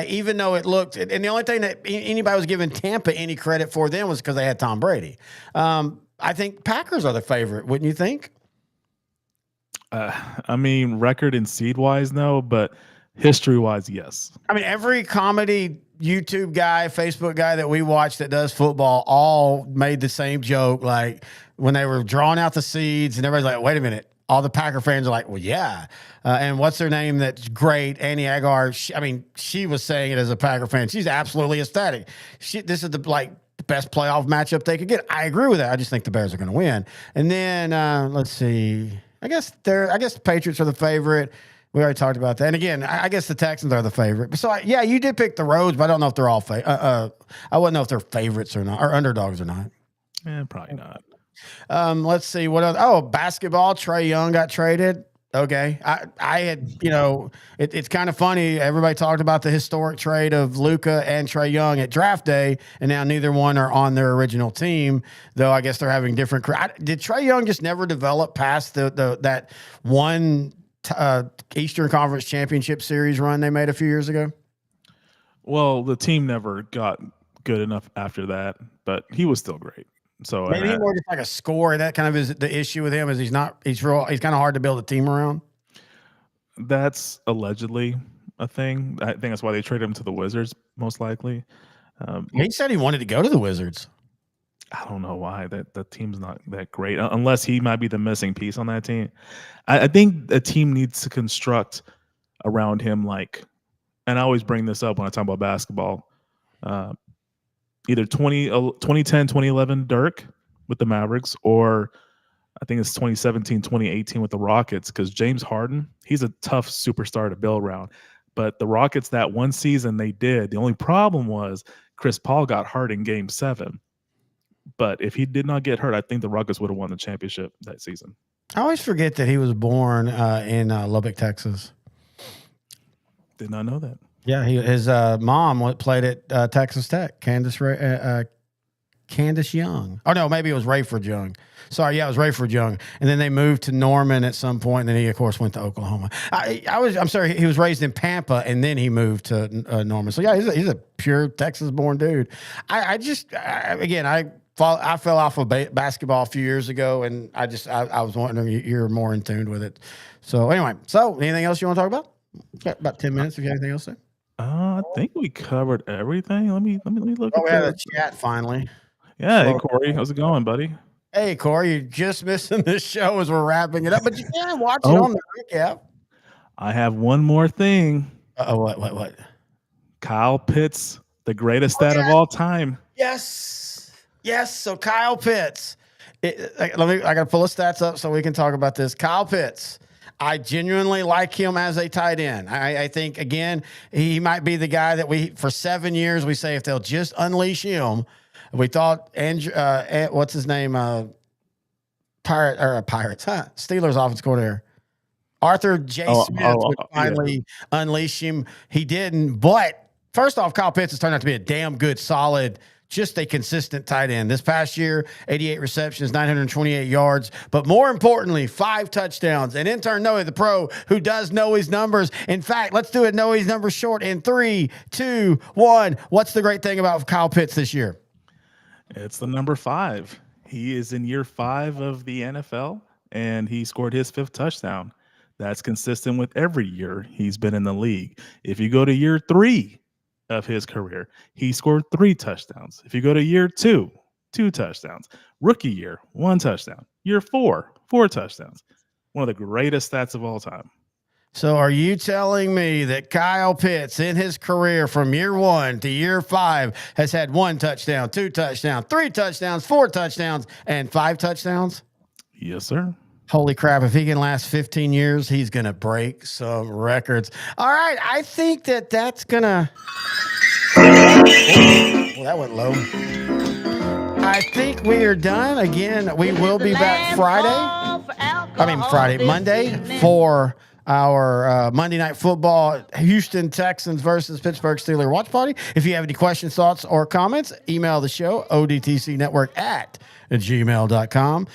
Even though it looked, and the only thing that anybody was giving Tampa any credit for them was because they had Tom Brady. I think Packers are the favorite, wouldn't you think? I mean, record and seed wise, no, but history wise, yes. I mean, every comedy YouTube guy, Facebook guy that we watch that does football all made the same joke. Like when they were drawing out the seeds and everybody's like, wait a minute. All the Packer fans are like, well, yeah. And what's her name? That's great. Annie Agar. She was saying it as a Packer fan. She's absolutely ecstatic. This is the best playoff matchup they could get. I agree with that. I just think the Bears are going to win. And then let's see. I guess the Patriots are the favorite. We already talked about that. And again, I guess the Texans are the favorite. So you did pick the roads, but I don't know if they're all I wouldn't know if they're favorites or not, or underdogs or not. Yeah, probably not. Let's see what else. Oh, basketball. Trae Young got traded. Okay. I had, it's kind of funny. Everybody talked about the historic trade of Luka and Trae Young at draft day, and now neither one are on their original team, though I guess they're having different. Did Trae Young just never develop past that one Eastern Conference Championship Series run they made a few years ago? Well, the team never got good enough after that, but he was still great. So maybe more just like a score. That kind of is the issue with him. Is he's kind of hard to build a team around. That's allegedly a thing. I think that's why they traded him to the Wizards, most likely. He said he wanted to go to the Wizards. I don't know why. That team's not that great, unless he might be the missing piece on that team. I think a team needs to construct around him, and I always bring this up when I talk about basketball. Either 2010, 2011 Dirk with the Mavericks, or I think it's 2017, 2018 with the Rockets, because James Harden, he's a tough superstar to build around. But the Rockets, that one season they did, the only problem was Chris Paul got hurt in Game 7. But if he did not get hurt, I think the Rockets would have won the championship that season. I always forget that he was born in Lubbock, Texas. Did not know that. Yeah, his mom played at Texas Tech, Candace Young. Oh, no, maybe it was Rayford Young. Sorry, yeah, it was Rayford Young. And then they moved to Norman at some point, and then he, of course, went to Oklahoma. I'm sorry, he was raised in Pampa, and then he moved to Norman. So, yeah, he's a pure Texas-born dude. I fell off of basketball a few years ago, and I was wondering, you're more in tune with it. So, anyway, anything else you want to talk about? Got about 10 minutes if you have anything else to say. I think we covered everything. Let me look. Oh, we had a chat finally. Yeah, hey Corey, how's it going, buddy? Hey Corey, you're just missing this show as we're wrapping it up, but you can watch it on the recap. I have one more thing. What? Kyle Pitts, the greatest stat of all time. Yes. So Kyle Pitts. I got to pull the stats up so we can talk about this. Kyle Pitts. I genuinely like him as a tight end. I think, again, he might be the guy that for 7 years, we say if they'll just unleash him. We thought, what's his name? Pirates, huh? Steelers offensive coordinator. Arthur J. Smith would finally unleash him. He didn't. But first off, Kyle Pitts has turned out to be a damn good, solid, just a consistent tight end. This past year, 88 receptions, 928 yards, but more importantly, 5 touchdowns. And intern Noe, the pro, who does know his numbers. In fact, let's do it Noe's numbers short in 3, 2, 1. What's the great thing about Kyle Pitts this year? It's the number 5. He is in year 5 of the NFL, and he scored his 5th touchdown. That's consistent with every year he's been in the league. If you go to year 3 of his career, he scored 3 touchdowns. If you go to year 2, 2 touchdowns. Rookie year, 1 touchdown. Year 4, 4 touchdowns. One of the greatest stats of all time. So are you telling me that Kyle Pitts in his career from year 1 to year 5 has had 1 touchdown, 2 touchdowns, 3 touchdowns, 4 touchdowns, and 5 touchdowns? Yes, sir. Holy crap. If he can last 15 years, he's going to break some records. All right. I think that's going to. Well, that went low. I think we are done. Again, we will be back Monday for our Monday Night Football Houston Texans versus Pittsburgh Steelers watch party. If you have any questions, thoughts, or comments, email the show, odtcnetwork@gmail.com.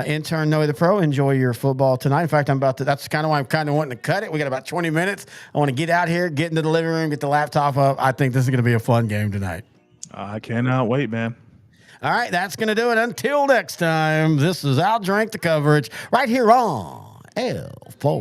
Intern Noe the Pro, enjoy your football tonight. In fact, that's kind of why I'm kind of wanting to cut it. We got about 20 minutes. I want to get out here, get into the living room, get the laptop up. I think this is going to be a fun game tonight. I cannot wait, man. All right, that's going to do it. Until next time, this is I'll Drink the Coverage right here on L4.